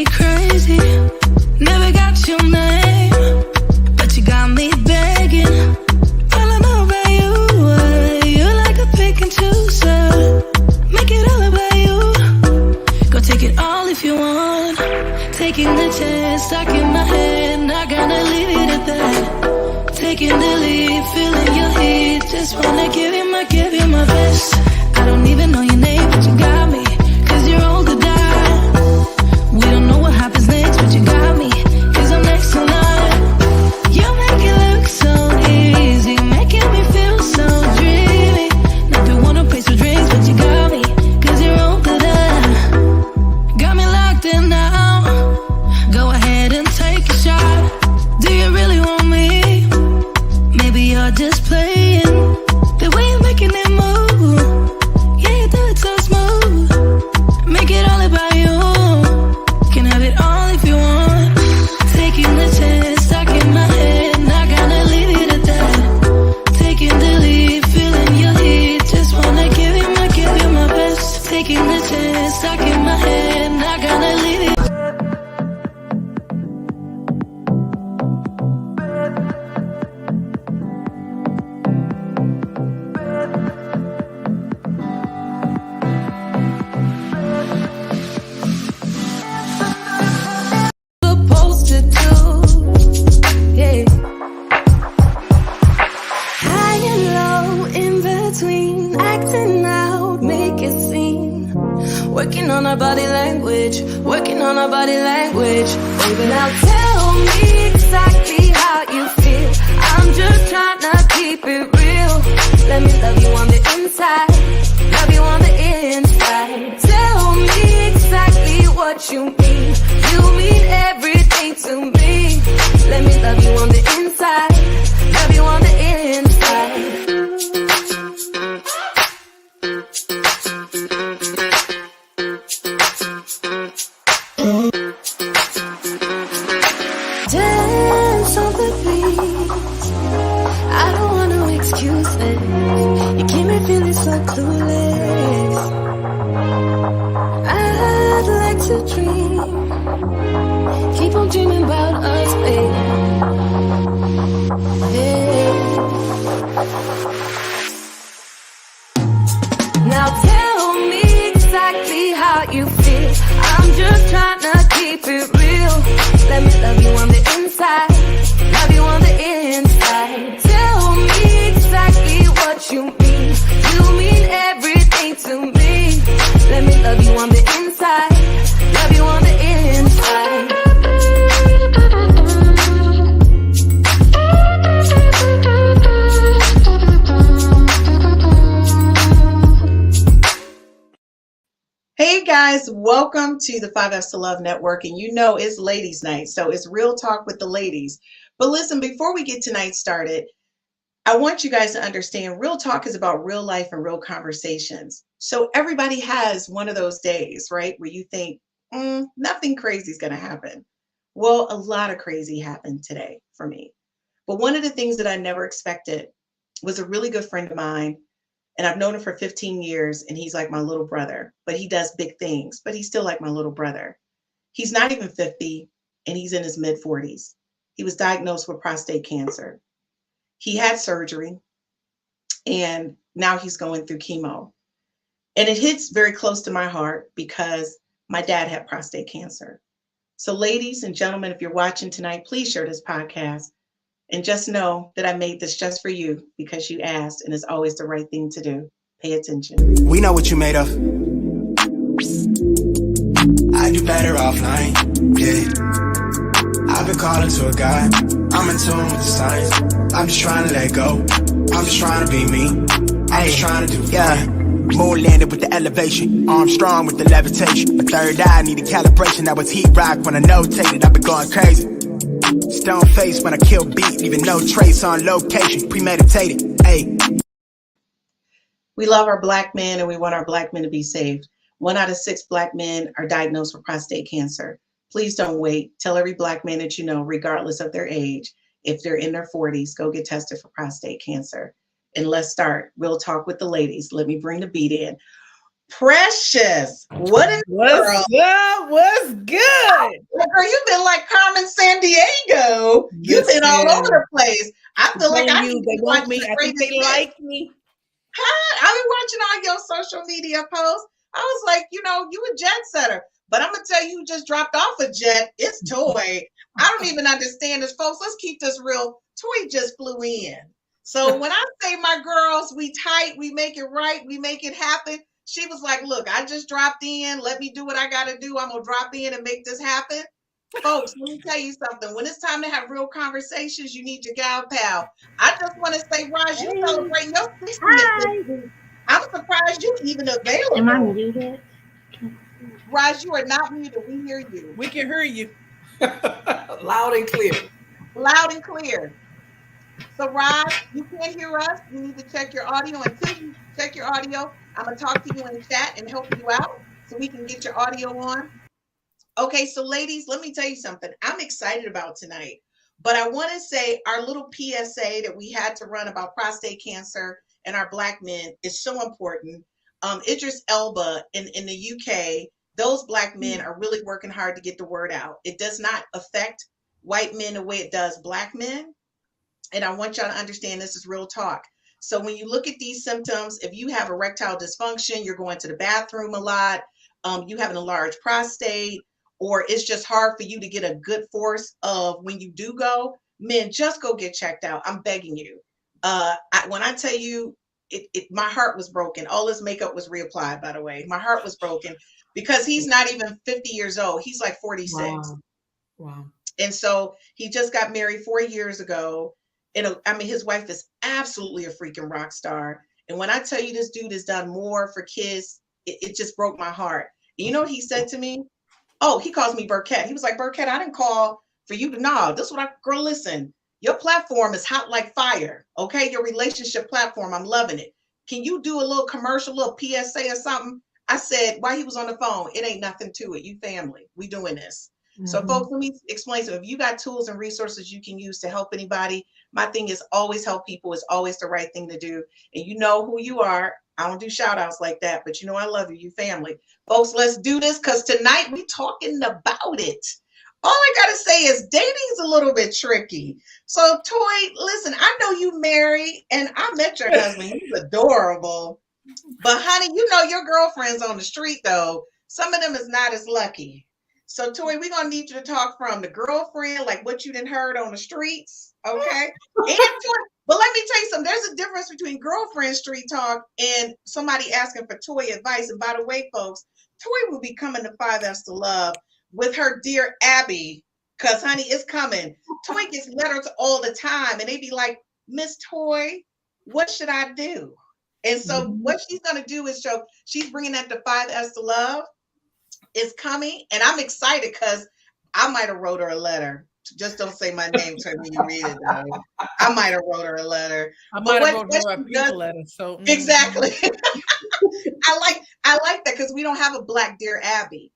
me crazy. Never got your name, but you got me begging. All I know about you, you're like a pick and chooser. Make it all about you. Go take it all if you want. Taking the chance, stuck in my head, not gonna leave it at that. Taking the lead, feeling your heat. Just wanna give you my best. I don't even know your name, but you got me. Cause you're all the die. We don't know what happens next, but you got me. Cause I'm next in line. You make it look so easy, making me feel so dreamy. Never wanna pay some drinks, but you got me. Cause you're all the die. Got me locked in now. Go ahead and take a shot. Do you really want me? Maybe you're just playing. The way you're making it move, yeah, you do it so smooth. Make it all about you. Can have it all if you want. Taking the chance, stuck in my head, not gonna leave it at that. Taking the lead, feeling your heat. Just wanna give you my best. Taking the chance, stuck in my head, not gonna leave it. Supposed to do, yeah. High and low, in between, acting out, make a scene. Working on our body language, working on our body language. Baby, now tell me exactly how you feel. I'm just trying to keep it real. Let me love you on the inside, love you on the inside. Tell me exactly what you mean. You mean everything to me. Let me love you on the inside, love you on the inside. Dance on the beat. I don't want no excuses. You keep me feeling so clueless. I'd like to dream. Keep on dreaming about us, baby. Yeah. Now tell me exactly how you feel. I'm just trying to keep it real. Let me love you on the inside, love you on the inside. Tell me exactly what you mean. You mean everything to me. Let me love you on the inside, love you on the inside. Hey guys, welcome to the 5F's to Love Network, and you know it's ladies night, so it's real talk with the ladies. But listen, before we get tonight started, I want you guys to understand real talk is about real life and real conversations. So everybody has one of those days, right, where you think nothing crazy is going to happen. Well, a lot of crazy happened today for me. But one of the things that I never expected was a really good friend of mine. And I've known him for 15 years, and he's like my little brother, but he does big things, but he's still like my little brother. He's not even 50, and he's in his mid-40s. He was diagnosed with prostate cancer. He had surgery, and now he's going through chemo. And it hits very close to my heart because my dad had prostate cancer. So ladies and gentlemen, if you're watching tonight, please share this podcast. And just know that I made this just for you because you asked, and it's always the right thing to do. Pay attention. We know what you made of. I do better offline. Yeah. I've been calling to a guy. I'm in tune with the signs. I'm just trying to let go. I'm just trying to be me. I'm just trying to do fine. Moon landed with the elevation. Armstrong with the levitation. My third eye needed calibration. I was heat rock when I notated. I've been going crazy. Stone face when I kill beat, leaving no trace on location, premeditated, hey. We love our black men and we want our black men to be saved. 1 out of 6 black men are diagnosed with prostate cancer. Please don't wait. Tell every black man that you know, regardless of their age, if they're in their 40s, go get tested for prostate cancer. And let's start. Real talk with the ladies. Let me bring the beat in. Precious, what in the world? What's good? Girl, you've been like Carmen San Diego. You've been all over Listen, the place. I I'm feel like telling I you, need to they be want watching me. the I think greatest they hits. like me. Huh? I've been watching all your social media posts. I was like, you a jet setter. But I'm gonna tell you, who just dropped off a jet. It's Toy. I don't even understand this, folks. Let's keep this real. Toy just flew in. So when I say my girls, we tight, we make it right, we make it happen. She was like, look, I just dropped in. Let me do what I gotta do. I'm gonna drop in and make this happen. Folks, let me tell you something. When it's time to have real conversations, you need your gal pal. I just want to say, Raj, you Hey, celebrating your 60th this hi. week. I'm surprised you even Am I available. muted? Raj, you are not muted. We hear you We can hear you. Loud and clear. loud and clear. So, Raj, you can't hear us. You need to check your audio. Until you check your audio, I'm going to talk to you in the chat and help you out so we can get your audio on. Okay, so ladies, let me tell you something. I'm excited about tonight, but I want to say our little PSA that we had to run about prostate cancer and our Black men is so important. Idris Elba in the UK, those Black men are really working hard to get the word out. It does not affect white men the way it does Black men. And I want y'all to understand this is real talk. So when you look at these symptoms, if you have erectile dysfunction, you're going to the bathroom a lot, you have an enlarged prostate, or it's just hard for you to get a good force of when you do go, men, just go get checked out. I'm begging you. When I tell you, my heart was broken. All his makeup was reapplied, by the way. My heart was broken because he's not even 50 years old. He's like 46. Wow. Wow. And so he just got married 4 years ago. And I mean, his wife is absolutely a freaking rock star. And when I tell you this dude has done more for kids, it just broke my heart. And you know what he said to me? Oh, he calls me Burkett. He was like, Burkett, I didn't call for you to know. This is what girl, listen, your platform is hot like fire. Okay. Your relationship platform. I'm loving it. Can you do a little commercial, little PSA or something? I said, while he was on the phone, it ain't nothing to it. You family, we doing this. So folks, let me explain. So if you got tools and resources you can use to help anybody, my thing is always help people. It's always the right thing to do. And you know who you are. I don't do shout outs like that, but you know I love you, you family. Folks, let's do this because tonight we talking about it. All I gotta say is dating's a little bit tricky. So Toy, listen, I know you married and I met your husband. He's adorable. But honey, you know your girlfriends on the street though. Some of them is not as lucky. So Toy, we're gonna need you to talk from the girlfriend, like what you done heard on the streets, okay? And Toy, but let me tell you something. There's a difference between girlfriend street talk and somebody asking for Toy advice. And by the way, folks, Toy will be coming to 5F's to Love with her dear Abby, because honey, it's coming. Toy gets letters all the time, and they be like, Miss Toy, what should I do? And so what she's gonna do is show she's bringing that to 5F's to Love. Is coming, and I'm excited because I might have wrote her a letter. Just don't say my name to her when you read it, though. I might have wrote her a letter. I But might have what wrote her a she pink does, letter. So exactly. I like that because we don't have a Black Dear Abby.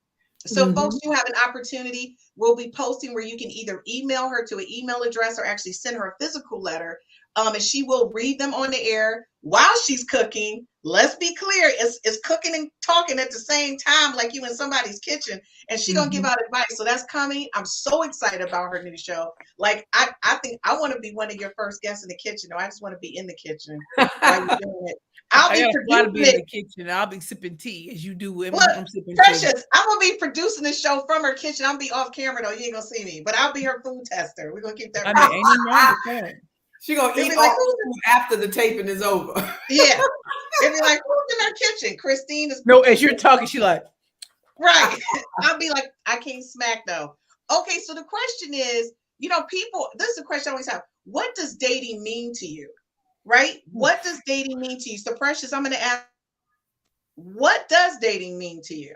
So folks, you have an opportunity. We'll be posting where you can either email her to an email address or actually send her a physical letter. And she will read them on the air while she's cooking. Let's be clear, it's cooking and talking at the same time, like you in somebody's kitchen. And she's gonna give out advice. So that's coming. I'm so excited about her new show. Like I think I want to be one of your first guests in the kitchen. No, I just want to be in the kitchen while you're doing it. I'll I be got a lot to be in producing the kitchen. I'll be sipping tea as you do. Look, I'm sipping tea. Precious, I'm gonna be producing this show from her kitchen. I'll be off camera though. You ain't gonna see me, but I'll be her food tester. We're gonna keep that. I mean, ain't nothing wrong with that. She gonna They'll eat be all like, the food after the taping is over. Yeah. They'll be like, who's in our kitchen? Christine is No, as you're talking, she like, right. I'll be like, I can't smack though. Okay, so the question is, people, this is a question I always have. What does dating mean to you? Right? What does dating mean to you? So Precious, I'm gonna ask, what does dating mean to you?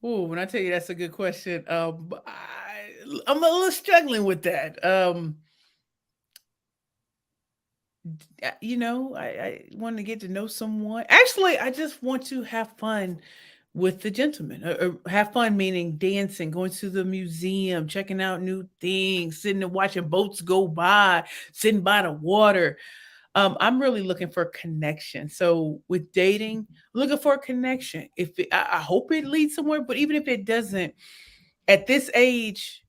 oh, when I tell you that's a good question, I'm a little struggling with that. I want to get to know someone. Actually, I just want to have fun with the gentleman. Or have fun meaning dancing, going to the museum, checking out new things, sitting and watching boats go by, sitting by the water. I'm really looking for connection. So with dating, looking for a connection. I hope it leads somewhere, but even if it doesn't, at this age,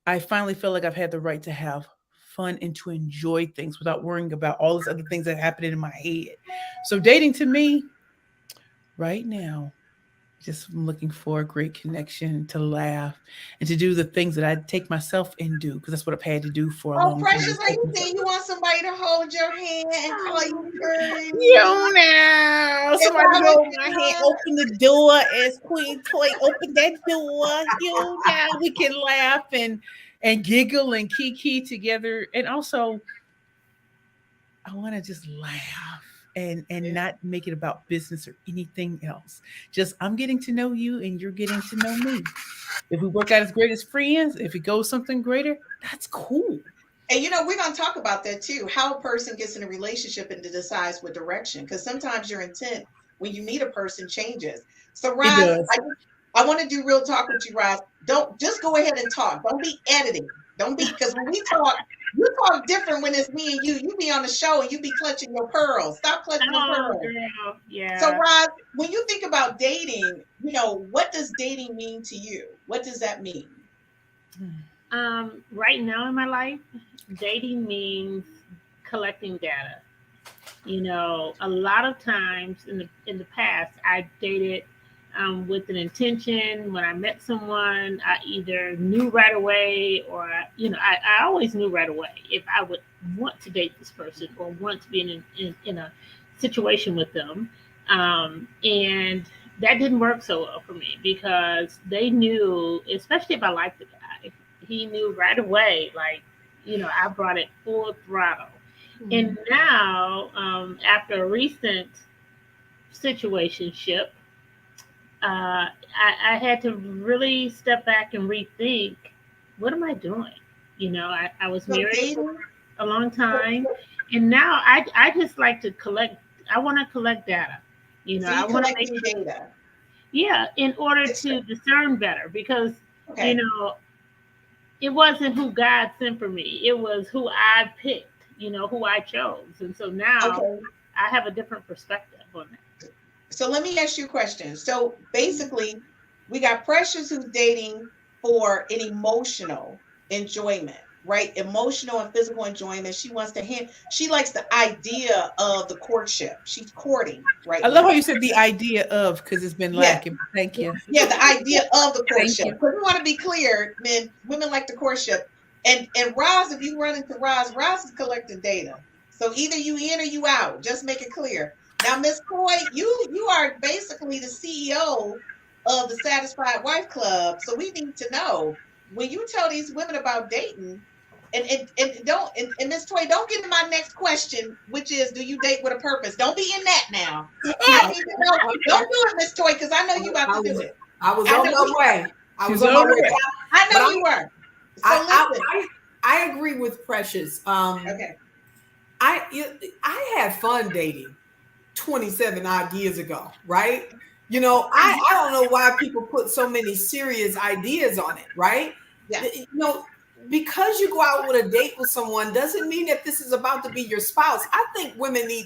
I finally feel like I've had the right to have fun and to enjoy things without worrying about all these other things that happen in my head. So dating to me right now, just looking for a great connection, to laugh, and to do the things that I take myself and do, because that's what I've had to do for a Oh, long Precious, are time. you saying you want somebody to hold your hand and call you pretty? You know, If somebody I hold was my you, hand, open the door as Queen Toy open that door. You know, we can laugh and giggle and kiki together. And also, I want to just laugh and not make it about business or anything else. Just I'm getting to know you and you're getting to know me. If we work out as great as friends, if it goes something greater, that's cool. and we're going to talk about that too, how a person gets in a relationship and decides what direction, because sometimes your intent when you meet a person changes. So, It Roz, does. I want to do real talk with you, Roz. Don't just go ahead and talk. Don't be editing. Don't be, because when we talk, you talk different when it's me and you. You be on the show and you be clutching your pearls. Stop clutching your Oh, pearls. girl, yeah. So, Roz, when you think about dating, what does dating mean to you? What does that mean? Right now in my life, dating means collecting data. A lot of times in the past, I dated with an intention. When I met someone, I either knew right away, or I always knew right away if I would want to date this person or want to be in a situation with them. And that didn't work so well for me, because they knew, especially if I liked the guy, he knew right away, like, I brought it full throttle. Mm-hmm. And now, after a recent situationship, I had to really step back and rethink, what am I doing? I was married for a long time, and now I just like to I want to collect data. I want to make data. Yeah, in order to discern better, because it wasn't who God sent for me; it was who I picked. Who I chose, and so now I have a different perspective on that. So let me ask you a question. So basically, we got Precious who's dating for an emotional enjoyment, right? Emotional and physical enjoyment. She likes the idea of the courtship. She's courting, right? I love how you said the idea of, because it's been lacking. Thank you. Yeah, the idea of the courtship. Because we want to be clear, women like the courtship. And Roz, if you run into Roz is collecting data. So either you in or you out. Just make it clear. Now, Miss Toy, you are basically the CEO of the Satisfied Wife Club. So we need to know, when you tell these women about dating, and Miss Toy, don't get to my next question, which is, do you date with a purpose? Don't be in that now. I need to know. Don't do it, Miss Toy, because I know you about to do it. I was on my way. I know you were. So I agree with Precious. Okay. I had fun dating 27 odd years ago, right? I don't know why people put so many serious ideas on it, right? Yeah. Because you go out with a date with someone doesn't mean that this is about to be your spouse. I think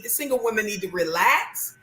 single women need to relax.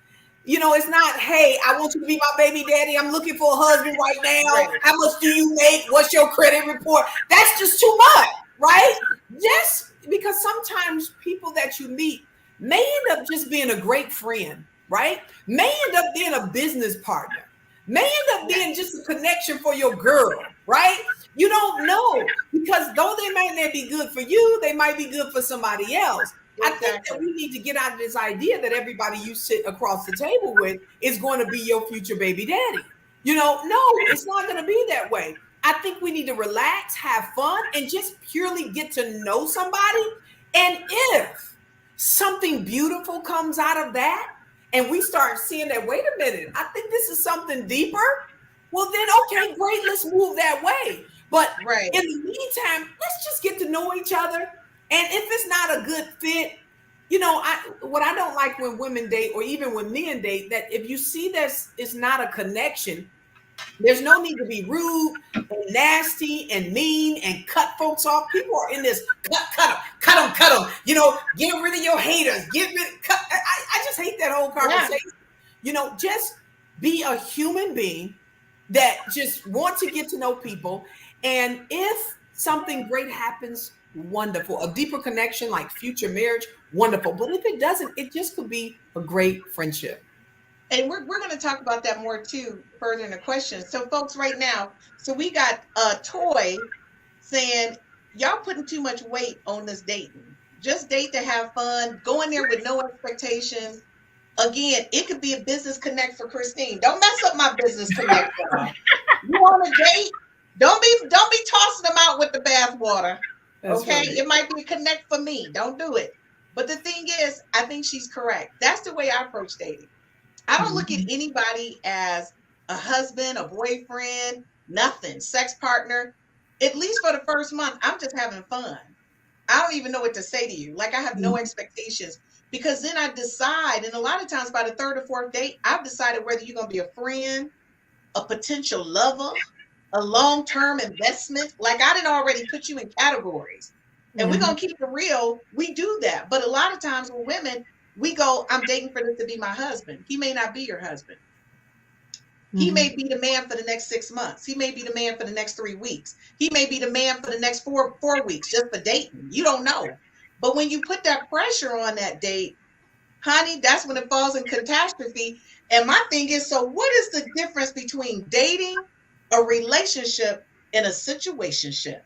It's not, hey, I want you to be my baby daddy. I'm looking for a husband right now. Right. How much do you make? What's your credit report? That's just too much, right? Just because sometimes people that you meet may end up just being a great friend, right? May end up being a business partner. May end up being just a connection for your girl, right? You don't know, because though they might not be good for you, they might be good for somebody else. I think that we need to get out of this idea that everybody you sit across the table with is going to be your future baby daddy. No, it's not going to be that way. I think we need to relax, have fun, and just purely get to know somebody. And if something beautiful comes out of that, and we start seeing that, wait a minute, I think this is something deeper, well then, okay, great, let's move that way. But in the meantime, let's just get to know each other. And if it's not a good fit, what I don't like when women date, or even when men date, that if you see this is not a connection, there's no need to be rude and nasty and mean and cut folks off. People are in this cut them. Get rid of your haters. I just hate that whole conversation. Just be a human being that just want to get to know people. And if something great happens, wonderful. A deeper connection like future marriage, wonderful. But if it doesn't, it just could be a great friendship. And we're going to talk about that more too further in the question. So folks, right now, so we got a Toy saying, y'all putting too much weight on this dating. Just date to have fun, go in there with no expectations. Again, it could be a business connect for Christine. Don't mess up my business connect. You on a date? Don't be tossing them out with the bathwater. Okay, Right. it might be a connect for me. Don't do it. But the thing is, I think she's correct. That's the way I approach dating. I don't look at anybody as a husband, a boyfriend, nothing, sex partner. At least for the first month, I'm just having fun. I don't even know what to say to you. Like I have no expectations because then I decide, and a lot of times by the third or fourth date, I've decided whether you're going to be a friend, a potential lover, a long-term investment. Like I didn't already put you in categories. And we're going to keep it real. We do that. But a lot of times with women, we go, I'm dating for this to be my husband. He may not be your husband. He may be the man for the next 6 months. He may be the man for the next 3 weeks. He may be the man for the next four weeks just for dating. You don't know. But when you put that pressure on that date, honey, that's when it falls in catastrophe. And my thing is, so what is the difference between dating, a relationship, and a situationship?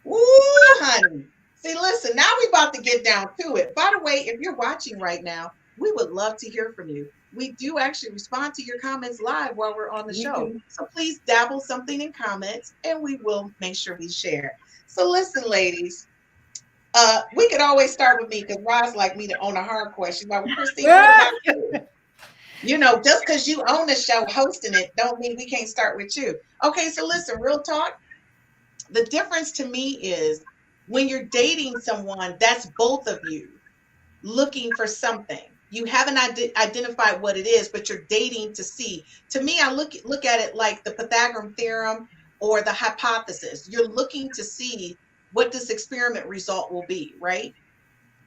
Ooh, honey. See, listen, now we about to get down to it. By the way, if you're watching right now, we would love to hear from you. We do actually respond to your comments live while we're on the show. So please dabble something in comments and we will make sure we share. So listen, ladies, we could always start with me because Roz like me to own a hard question. But Christine, what about you? You know, just because you own the show hosting it don't mean we can't start with you. Okay, so listen, real talk. The difference to me is when you're dating someone, that's both of you looking for something. You haven't identified what it is, but you're dating to see. To me, I look at it like the Pythagorean theorem or the hypothesis. You're looking to see what this experiment result will be, right?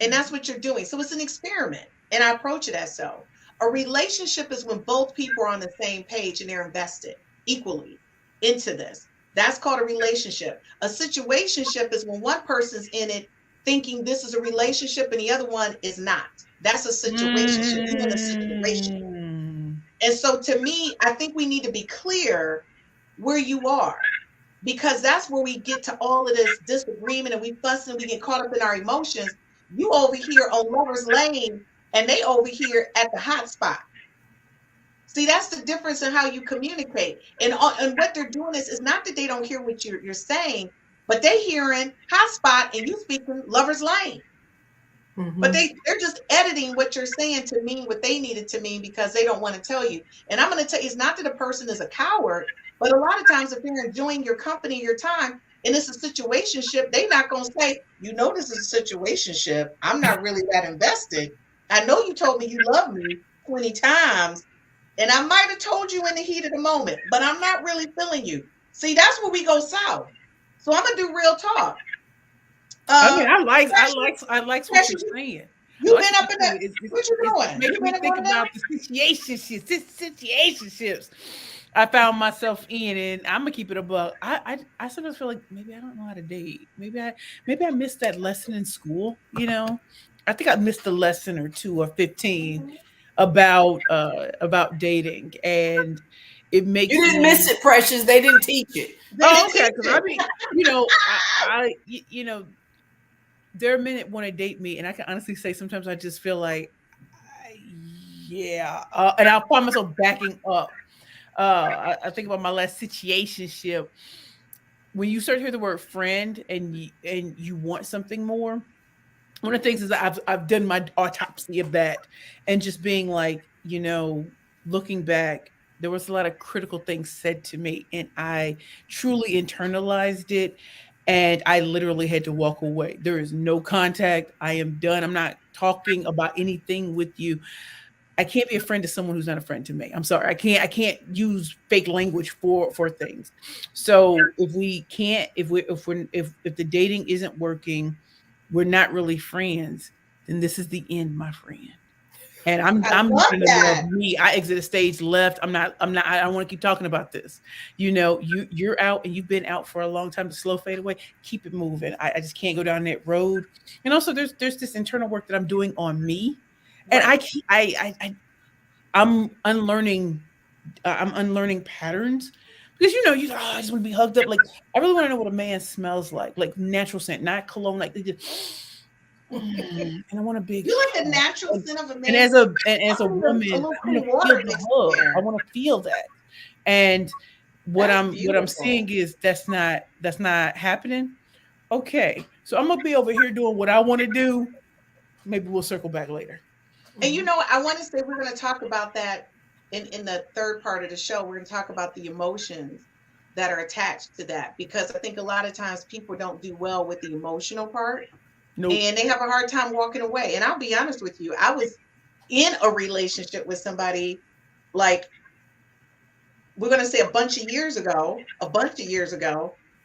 And that's what you're doing. So it's an experiment, and I approach it as so. A relationship is when both people are on the same page and they're invested equally into this. That's called a relationship. A situationship is when one person's in it thinking this is a relationship and the other one is not. That's a situation. You're in a situation. And so to me, I think we need to be clear where you are, because that's where we get to all of this disagreement and we fuss and we get caught up in our emotions. You over here on Lover's Lane and they over here at the hot spot. See, that's the difference in how you communicate. And what they're doing is not that they don't hear what you're saying, but they're hearing hot spot and you speaking Lover's Lane. But they're just editing what you're saying to mean what they needed to mean because they don't want to tell you. And I'm going to tell you, it's not that a person is a coward, but a lot of times if they're enjoying your company, your time, and it's a situationship, they're not going to say, you know, this is a situationship. I'm not really that invested. I know you told me you love me 20 times, and I might have told you in the heat of the moment, but I'm not really feeling you. See, that's where we go south. So I'm going to do real talk. I mean, I like what you're saying. You've been up in that. What you doing? Making me think about the situationships I found myself in, and I'm gonna keep it above. I sometimes feel like maybe I don't know how to date. Maybe I missed that lesson in school. You know, I think I missed a lesson or 2 or 15 about dating, and it makes you didn't miss it, Precious. They didn't teach it. Oh, okay. Because I mean, you know, there are men that want to date me, and I can honestly say sometimes I just feel like, and I'll find myself backing up. I think about my last situationship. When you start to hear the word friend and you want something more, one of the things is I've done my autopsy of that, and just being like, you know, looking back, there was a lot of critical things said to me, and I truly internalized it. And I literally had to walk away. There is no contact. I am done. I'm not talking about anything with you. I can't be a friend to someone who's not a friend to me. I'm sorry. I can't use fake language for things. So if the dating isn't working, we're not really friends, then this is the end, my friend. And I I'm love learning to that. love me. I exited stage left. I don't want to keep talking about this. You're out and you've been out for a long time. The slow fade away. Keep it moving. I just can't go down that road. And also there's this internal work that I'm doing on me. And Right. I'm unlearning I'm unlearning patterns because I just want to be hugged up. Like I really want to know what a man smells like natural scent, not cologne. Like they just, and I want a big You like the hug. natural scent of a man. And as a I want woman, a little I want clean to water feel the mixed hug. in I there. want to feel that. And what That's I'm beautiful. seeing is that's not happening. Okay, so I'm gonna be over here doing what I want to do. Maybe we'll circle back later. And you know, I want to say we're going to talk about that in the third part of the show. We're going to talk about the emotions that are attached to that because I think a lot of times people don't do well with the emotional part Nope. and they have a hard time walking away. And I'll be honest with you, I was in a relationship with somebody like we're going to say a bunch of years ago,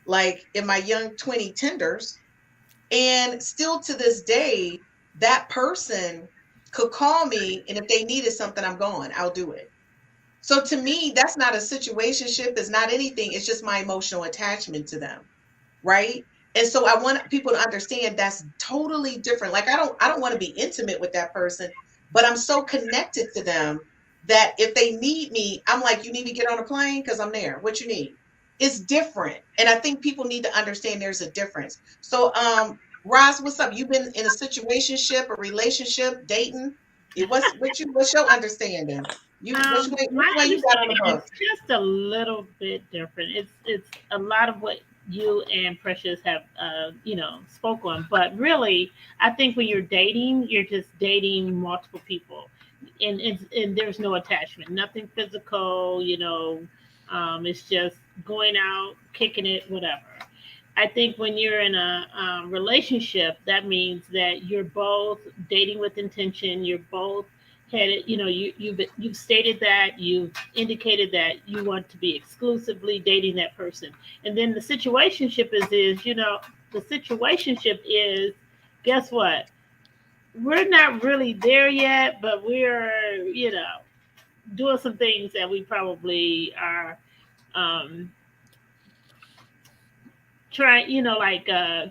like in my young 20 tenders. And still to this day, that person could call me, and if they needed something, I'm going. I'll do it. So to me, that's not a situationship. It's not anything. It's just my emotional attachment to them, right? And so I want people to understand that's totally different. Like I don't want to be intimate with that person, but I'm so connected to them that if they need me, I'm like, you need to get on a plane because I'm there. What you need? It's different, and I think people need to understand there's a difference. So, Roz, what's up? You've been in a situationship, a relationship, dating. What's your understanding? Which My way you got on the understanding bus? is just a little bit different. It's a lot of what you and Precious have spoke on, but really, I think when you're dating, you're just dating multiple people, and there's no attachment, nothing physical. It's just going out, kicking it, whatever. I think when you're in a relationship, that means that you're both dating with intention. You're both headed, you've stated that you've indicated that you want to be exclusively dating that person, and then the situationship the situationship is, guess what? We're not really there yet, but we're doing some things that we probably are um trying,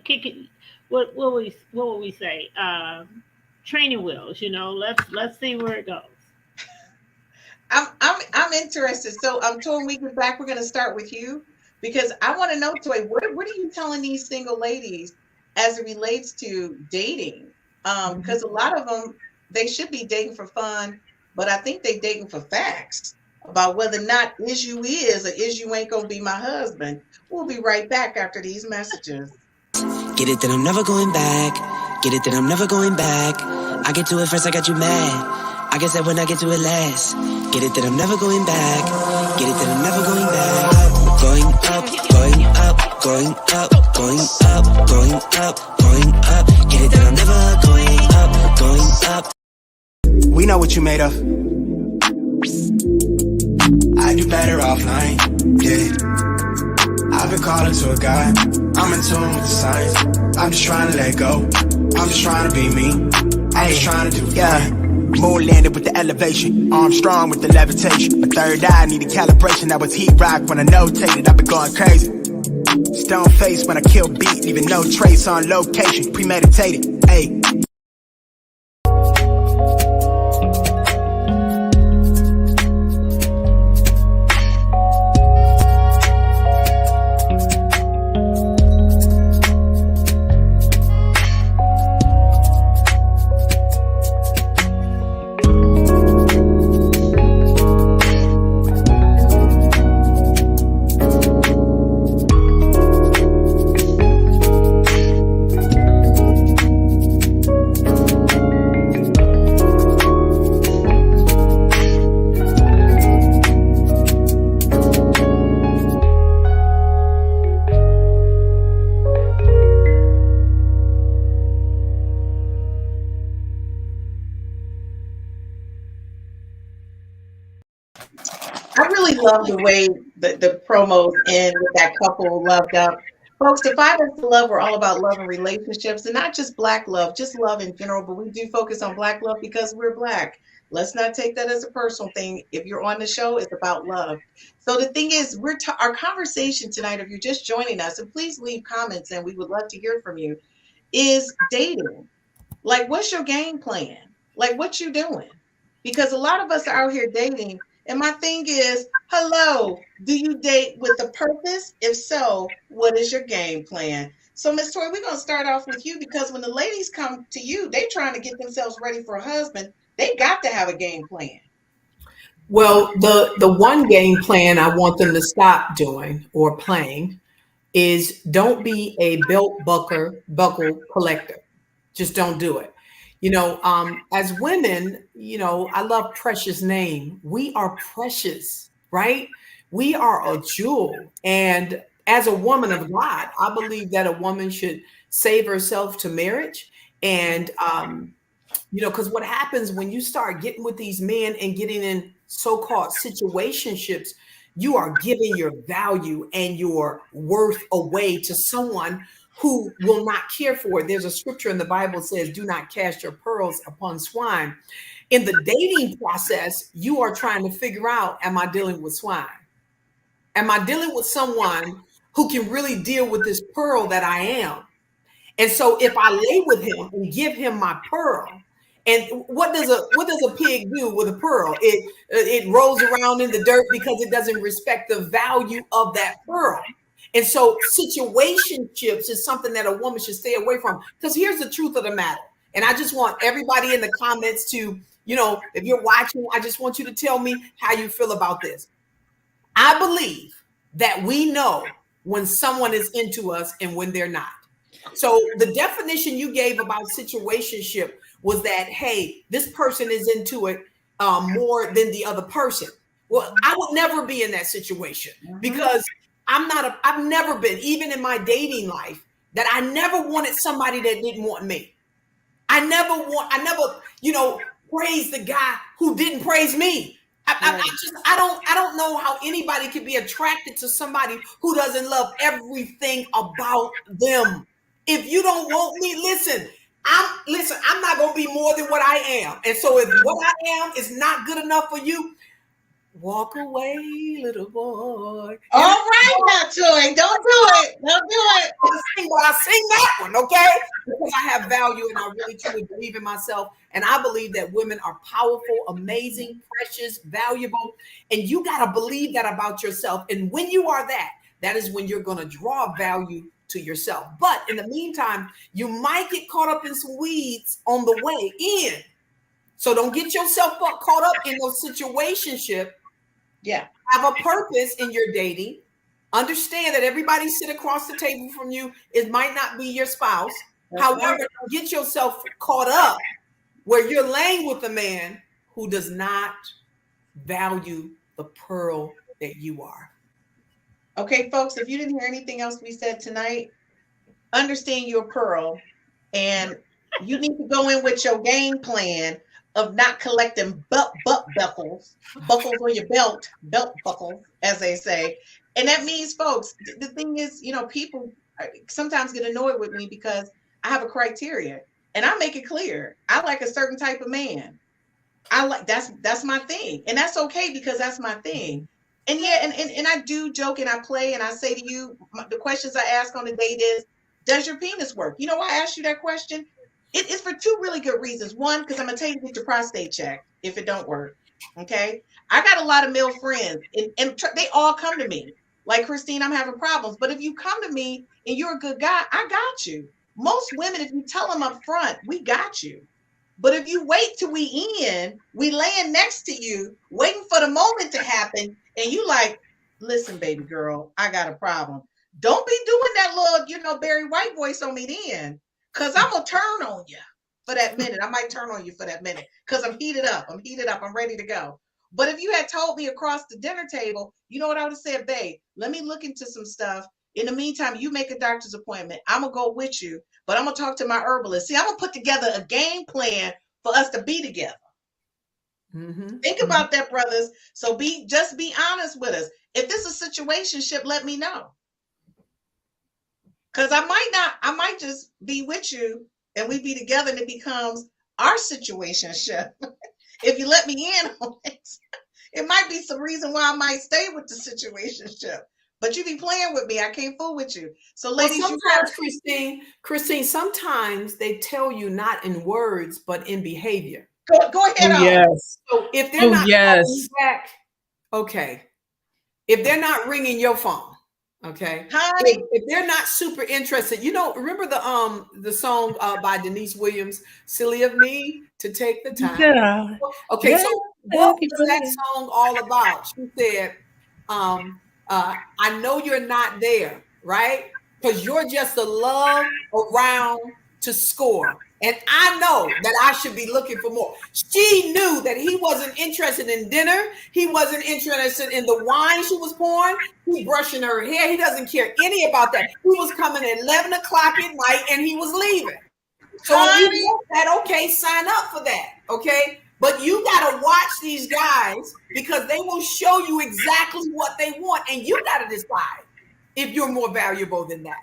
kicking, what would we say, training wheels. Let's see where it goes. I'm interested. So Toy, when we get back, we're going to start with you because I want to know, Toy, what are you telling these single ladies as it relates to dating? Because a lot of them, they should be dating for fun, but I think they dating for facts about whether or not is you is or is you ain't gonna be my husband. We'll be right back after these messages. Get it that I'm never going back. Get it that I'm never going back. I get to it first, I got you mad. I guess that when I get to it last. Get it that I'm never going back. Get it that I'm never going back. Going up, going up, going up, going up, going up, going up. Get it that I'm never going up, going up. We know what you made of. I do better offline, yeah. I've been calling to a guy. I'm in tune with the signs. I'm just trying to let go. I'm just trying to be me. I'm just trying to do fine. Moon landed with the elevation, Armstrong with the levitation. My third eye needed calibration. That was heat rock when I notated. I've been going crazy. Stone face when I kill beat, leaving no trace on location. Premeditated, ayy. I really love the way the promos end with that couple loved up. Folks, the Five F's to Love, we're all about love and relationships, and not just Black love, just love in general, but we do focus on Black love because we're Black. Let's not take that as a personal thing. If you're on the show, it's about love. So the thing is, our conversation tonight, if you're just joining us, and please leave comments and we would love to hear from you, is dating. Like, what's your game plan? Like, what you doing? Because a lot of us are out here dating. And my thing is, hello, do you date with a purpose? If so, what is your game plan? So, Miss Toy, we're going to start off with you, because when the ladies come to you, they trying to get themselves ready for a husband. They got to have a game plan. Well, the one game plan I want them to stop doing or playing is don't be a belt buckle collector. Just don't do it. As women, I love Precious' name. We are precious, right? We are a jewel. And as a woman of God, I believe that a woman should save herself to marriage. And, because what happens when you start getting with these men and getting in so-called situationships, you are giving your value and your worth away to someone who will not care for it. There's a scripture in the Bible that says, do not cast your pearls upon swine. In the dating process, you are trying to figure out, am I dealing with swine? Am I dealing with someone who can really deal with this pearl that I am? And so if I lay with him and give him my pearl, and what does a pig do with a pearl? It rolls around in the dirt because it doesn't respect the value of that pearl. And so situationships is something that a woman should stay away from, because here's the truth of the matter. And I just want everybody in the comments to, if you're watching, I just want you to tell me how you feel about this. I believe that we know when someone is into us and when they're not. So the definition you gave about situationship was that, hey, this person is into it more than the other person. Well, I would never be in that situation, because I've never been, even in my dating life, that I never wanted somebody that didn't want me. I never, praised the guy who didn't praise me. I don't know how anybody could be attracted to somebody who doesn't love everything about them. If you don't want me, listen, I'm not going to be more than what I am. And so if what I am is not good enough for you, walk away, little boy. All right, now, Toy, don't do it. Don't do it. I sing that one, okay? Because I have value and I really truly believe in myself. And I believe that women are powerful, amazing, precious, valuable. And you got to believe that about yourself. And when you are that is when you're going to draw value to yourself. But in the meantime, you might get caught up in some weeds on the way in. So don't get yourself caught up in those situationships. Yeah. Have a purpose in your dating. Understand that everybody sit across the table from you. It might not be your spouse. However, get yourself caught up where you're laying with a man who does not value the pearl that you are. Okay, folks, if you didn't hear anything else we said tonight, understand your pearl, and you need to go in with your game plan of not collecting buckles on your belt buckles, as they say. And that means, folks, the thing is, people sometimes get annoyed with me because I have a criteria and I make it clear. I like a certain type of man. I like, that's my thing. And that's okay, because that's my thing. And yeah, and I do joke and I play and I say to you, the questions I ask on the date is, does your penis work? You know why I asked you that question? It is for two really good reasons. One, because I'm going to tell you to get your prostate checked if it don't work. Okay? I got a lot of male friends and they all come to me. Like, Christine, I'm having problems. But if you come to me and you're a good guy, I got you. Most women, if you tell them up front, we got you. But if you wait till we laying next to you, waiting for the moment to happen, and you like, listen, baby girl, I got a problem. Don't be doing that little, Barry White voice on me then, because I'm going to turn on you for that minute. I might turn on you for that minute because I'm heated up. I'm ready to go. But if you had told me across the dinner table, you know what I would have said, babe, let me look into some stuff. In the meantime, you make a doctor's appointment. I'm going to go with you, but I'm going to talk to my herbalist. See, I'm going to put together a game plan for us to be together. Mm-hmm. Think about that, brothers. So just be honest with us. If this is a situationship, let me know. Because I might just be with you and we be together and it becomes our situationship. if you let me in on it, it might be some reason why I might stay with the situationship. But you be playing with me. I can't fool with you. So, Well, ladies, sometimes, Christine, sometimes they tell you not in words, but in behavior. go ahead Oh, on. yes. So if they're Oh, not yes. calling you back, okay. If they're not ringing your phone, okay. Honey, If they're not super interested, remember the song by Denise Williams, "Silly of Me to Take the Time." Yeah. Okay, Yeah. so what was that song all about? She said, I know you're not there, right? Because you're just a love around to score. And I know that I should be looking for more. She knew that he wasn't interested in dinner. He wasn't interested in the wine she was pouring. He brushing her hair. He doesn't care any about that. He was coming at 11 o'clock at night and he was leaving. So if you want that, okay, sign up for that, okay? But you got to watch these guys because they will show you exactly what they want. And you got to decide if you're more valuable than that.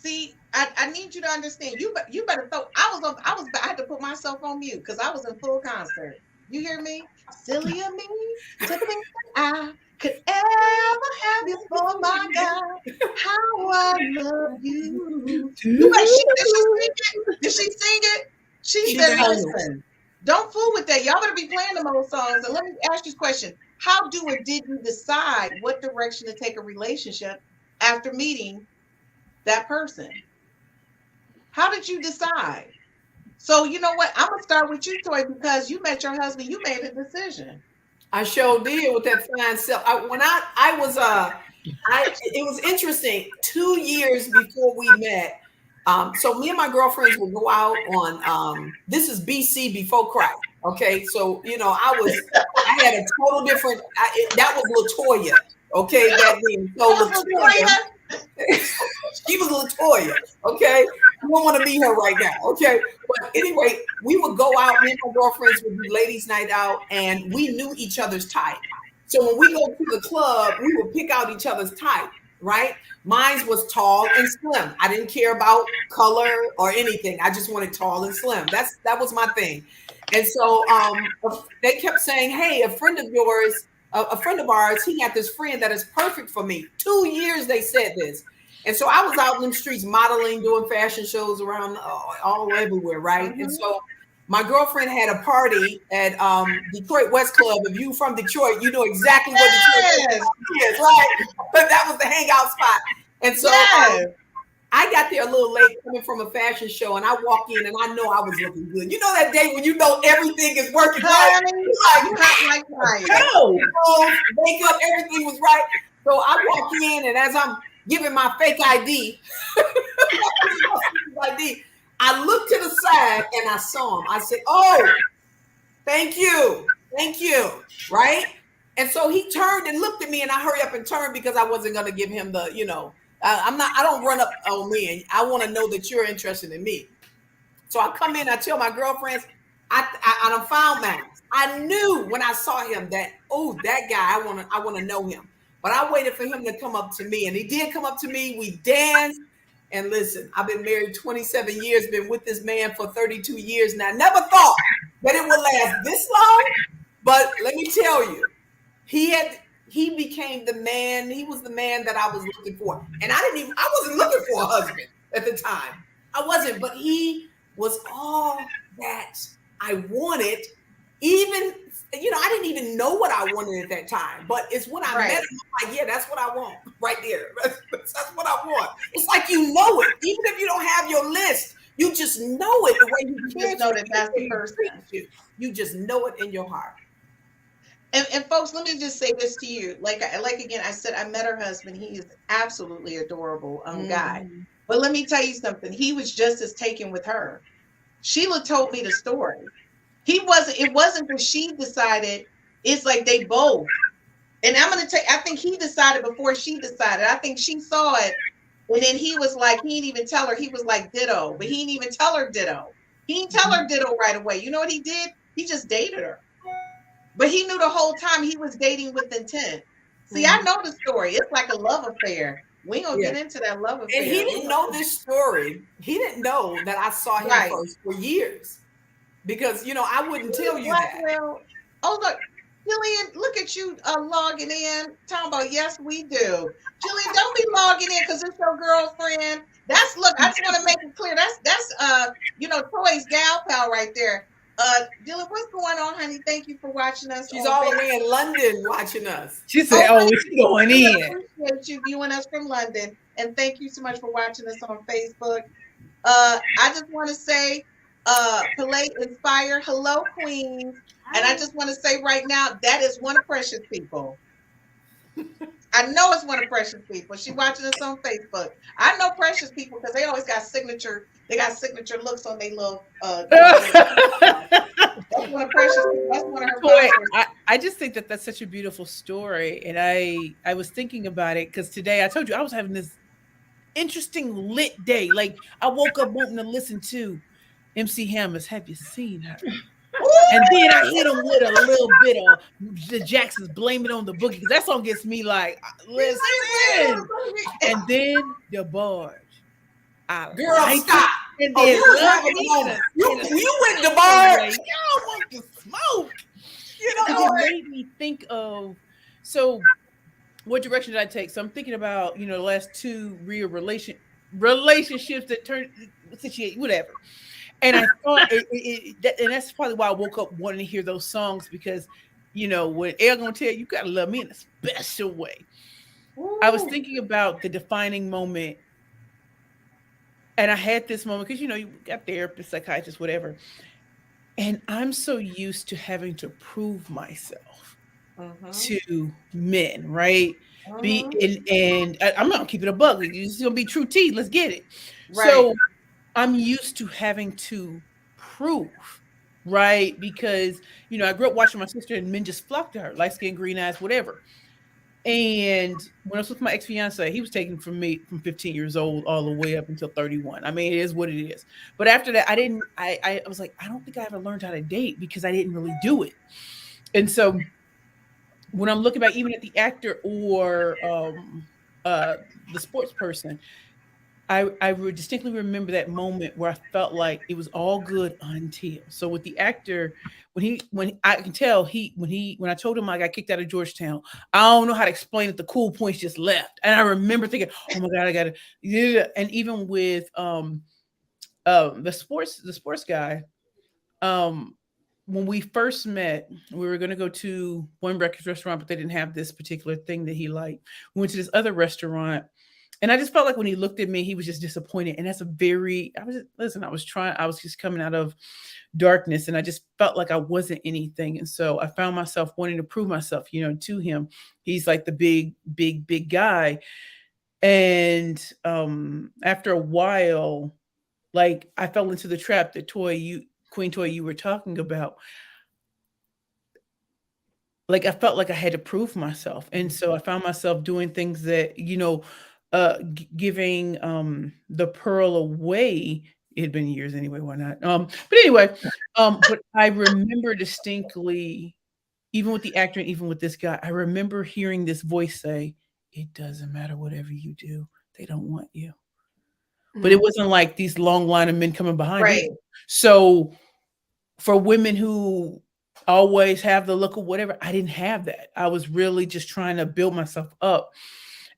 see, I need you to understand. You better throw. I had to put myself on mute because I was in full concert. You hear me? Silly of me to think that I could ever have you for my God. How I love you. Did she sing it? She said, listen, don't fool with that. Y'all better be playing them old songs. And let me ask you this question. How did you decide what direction to take a relationship after meeting that person? How did you decide? So you know what? I'm gonna start with you, Toy, because you met your husband. You made a decision. I sure did with that fine self. It was interesting. 2 years before we met, so me and my girlfriends would go out on. This is BC before Christ. Okay, so I had a total different. That was LaToya. Okay, that being so LaToya. She was LaToya, okay? You don't want to meet her right now, okay? But anyway, we would go out, me and my girlfriends would do ladies' night out, and we knew each other's type. So when we go to the club, we would pick out each other's type, right? Mine was tall and slim. I didn't care about color or anything. I just wanted tall and slim. That was my thing. And so they kept saying, hey, a friend of ours, he had this friend that is perfect for me. 2 years they said this. And so I was out in the streets modeling, doing fashion shows around all everywhere, right? Mm-hmm. And so my girlfriend had a party at Detroit West Club. If you from Detroit, you know exactly what Detroit is, right? But that was the hangout spot. And so I got there a little late coming from a fashion show, and I walk in and I know I was looking good. You know that day when you know everything is working right? Like makeup, everything was right. So I walk in, and as I'm giving my fake ID, I looked to the side and I saw him. I said, oh, thank you, right? And so he turned and looked at me, and I hurry up and turned because I wasn't going to give him the, I don't run up on me, and I want to know that you're interested in me. So I come in, I tell my girlfriends, I done found that. I knew when I saw him that, oh, that guy, I want to know him. But I waited for him to come up to me, and he did come up to me. We danced, and listen, I've been married 27 years, been with this man for 32 years now. Never thought that it would last this long, but let me tell you, he became the man. He was the man that I was looking for. And I wasn't looking for a husband at the time. I wasn't, but he was all that I wanted. Even, I didn't even know what I wanted at that time, but it's when I met him, I'm like, yeah, that's what I want right there. That's what I want. It's like, you know it. Even if you don't have your list, you just know it the way you just know that that's the person. You just know it in your heart. And folks, let me just say this to you. Like again, I said, I met her husband. He is absolutely adorable guy. But let me tell you something. He was just as taken with her. Sheila told me the story. It wasn't that she decided. It's like they both. And I'm going to I think he decided before she decided. I think she saw it. And then he was like, he didn't even tell her. He was like, ditto. But he didn't even tell her ditto. He didn't tell her ditto right away. You know what he did? He just dated her. But he knew the whole time he was dating with intent. See, I know the story. It's like a love affair. We ain't gonna get into that love affair. And he didn't know this story. He didn't know that I saw him first for years. because I wouldn't tell you that. Blackwell. Oh, look, Jillian, look at you logging in. Talking about, yes, we do. Jillian, don't be logging in because it's your girlfriend. Look, I just want to make it clear. That's Toy's gal pal right there. Jillian, what's going on, honey? Thank you for watching us. She's all the way in London watching us. She said, "Oh, it's going we in." appreciate you viewing us from London, and thank you so much for watching us on Facebook. I just want to say, Play Inspire, hello, Queens. And I just want to say right now, that is one of Precious people. I know it's one of Precious people. She watching us on Facebook. I know Precious people because they always got signature. They got signature looks on their little. That's one of Precious people. That's one of her followers. I just think that that's such a beautiful story, and I was thinking about it because today I told you I was having this interesting lit day. Like I woke up wanting to listen to MC Hammer's "Have You Seen Her?" And then I hit him with a little bit of the Jacksons, "Blame It on the Boogie," because that song gets me like, listen. And then the barge. Girl, stop. And then you went the barge. Y'all want to smoke. It made me think of, so what direction did I take? So I'm thinking about, the last two real relationships that turned, whatever. And I thought, and that's probably why I woke up wanting to hear those songs because, when Elle gonna tell you, you gotta love me in a special way. Ooh. I was thinking about the defining moment, and I had this moment because you got therapists, psychiatrists, whatever, and I'm so used to having to prove myself to men, right? And I'm not gonna keep it a bug. It's gonna be true tea. Let's get it. Right. So I'm used to having to prove, right? Because, I grew up watching my sister and men just flocked to her, light skin, green eyes, whatever. And when I was with my ex-fiance, he was taken from me from 15 years old all the way up until 31. I mean, it is what it is. But after that, I was like, I don't think I ever learned how to date because I didn't really do it. And so when I'm looking back, even at the actor or the sports person, I distinctly remember that moment where I felt like it was all good until. So with the actor, when I can tell when I told him I got kicked out of Georgetown, I don't know how to explain it. The cool points just left, and I remember thinking, "Oh my God, I got to." Yeah. And even with the sports guy, when we first met, we were going to go to one breakfast restaurant, but they didn't have this particular thing that he liked. We went to this other restaurant. And I just felt like when he looked at me, he was just disappointed. And that's I was just coming out of darkness and I just felt like I wasn't anything. And so I found myself wanting to prove myself, to him. He's like the big guy. And after a while, like I fell into the trap that Queen Toy, you were talking about. Like I felt like I had to prove myself. And so I found myself doing things that, giving the pearl away. It had been years anyway, why not? But anyway, but I remember distinctly, even with the actor and even with this guy, I remember hearing this voice say, "It doesn't matter whatever you do, they don't want you." Mm-hmm. But it wasn't like these long line of men coming behind you. So for women who always have the look of whatever, I didn't have that. I was really just trying to build myself up.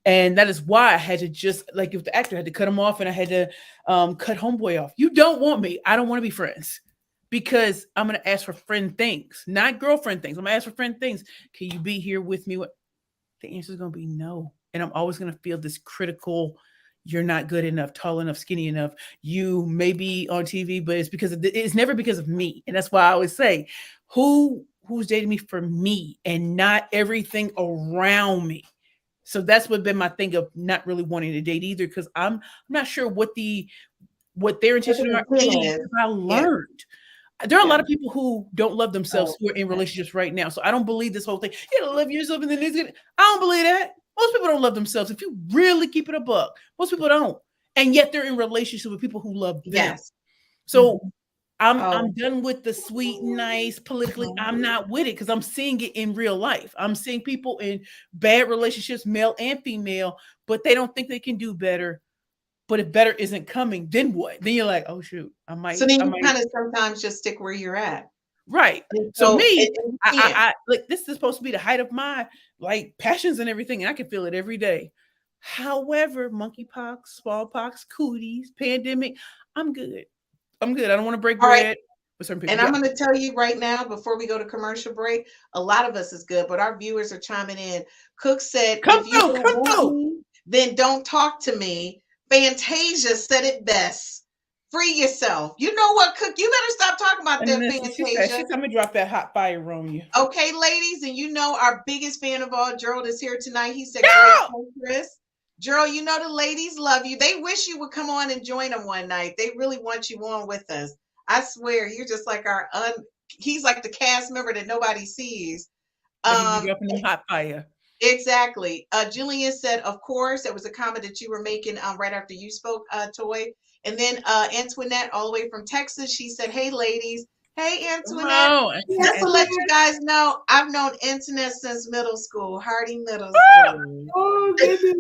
And that is why I had to just, like if the actor had to cut him off and I had to cut homeboy off. You don't want me. I don't want to be friends because I'm going to ask for friend things, not girlfriend things. I'm going to ask for friend things. Can you be here with me? The answer is going to be no. And I'm always going to feel this critical, you're not good enough, tall enough, skinny enough. You may be on TV, but it's because it's never because of me. And that's why I always say, who's dating me for me and not everything around me. So that's what been my thing of not really wanting to date either, because I'm not sure what their intentions are. I learned. There are a lot of people who don't love themselves who are in relationships right now. So I don't believe this whole thing. You gotta love yourself and then it's good. I don't believe that. Most people don't love themselves. If you really keep it a buck, most people don't. And yet they're in relationships with people who love them. Yes. So I'm done with the sweet, nice, politically. I'm not with it because I'm seeing it in real life. I'm seeing people in bad relationships, male and female, but they don't think they can do better. But if better isn't coming, then what? Then you're like, oh shoot, I might. So then I you might. kind of sometimes just stick where you're at. Right. And So so me, you can't. I like this is supposed to be the height of my like passions and everything, and I can feel it every day. However, monkeypox, smallpox, cooties, pandemic, I'm good. I'm good. I don't want to break All right. bread with certain people. And I'm going to tell you right now, before we go to commercial break, a lot of us is good, but our viewers are chiming in. Cook said, Come if you through, don't come want through. me, then don't talk to me. Fantasia said it best. Free yourself. You know what, Cook? You better stop talking about that, And then she said, Fantasia. she's gonna drop that hot fire on you. Okay, ladies, and you know our biggest fan of all, Gerald, is here tonight. He said, Yeah! great, Chris. Gerald, you know the ladies love you. They wish you would come on and join them one night. They really want you on with us. I swear, you're just like he's like the cast member that nobody sees. Like you up in the hot fire. Exactly. Julian said, of course, that was a comment that you were making right after you spoke, Toy. And then Antoinette, all the way from Texas, she said, hey, ladies. Hey, Antoinette. Oh, Just to let you guys know, I've known Internet since middle school, Hardy Middle School. Oh, goodness.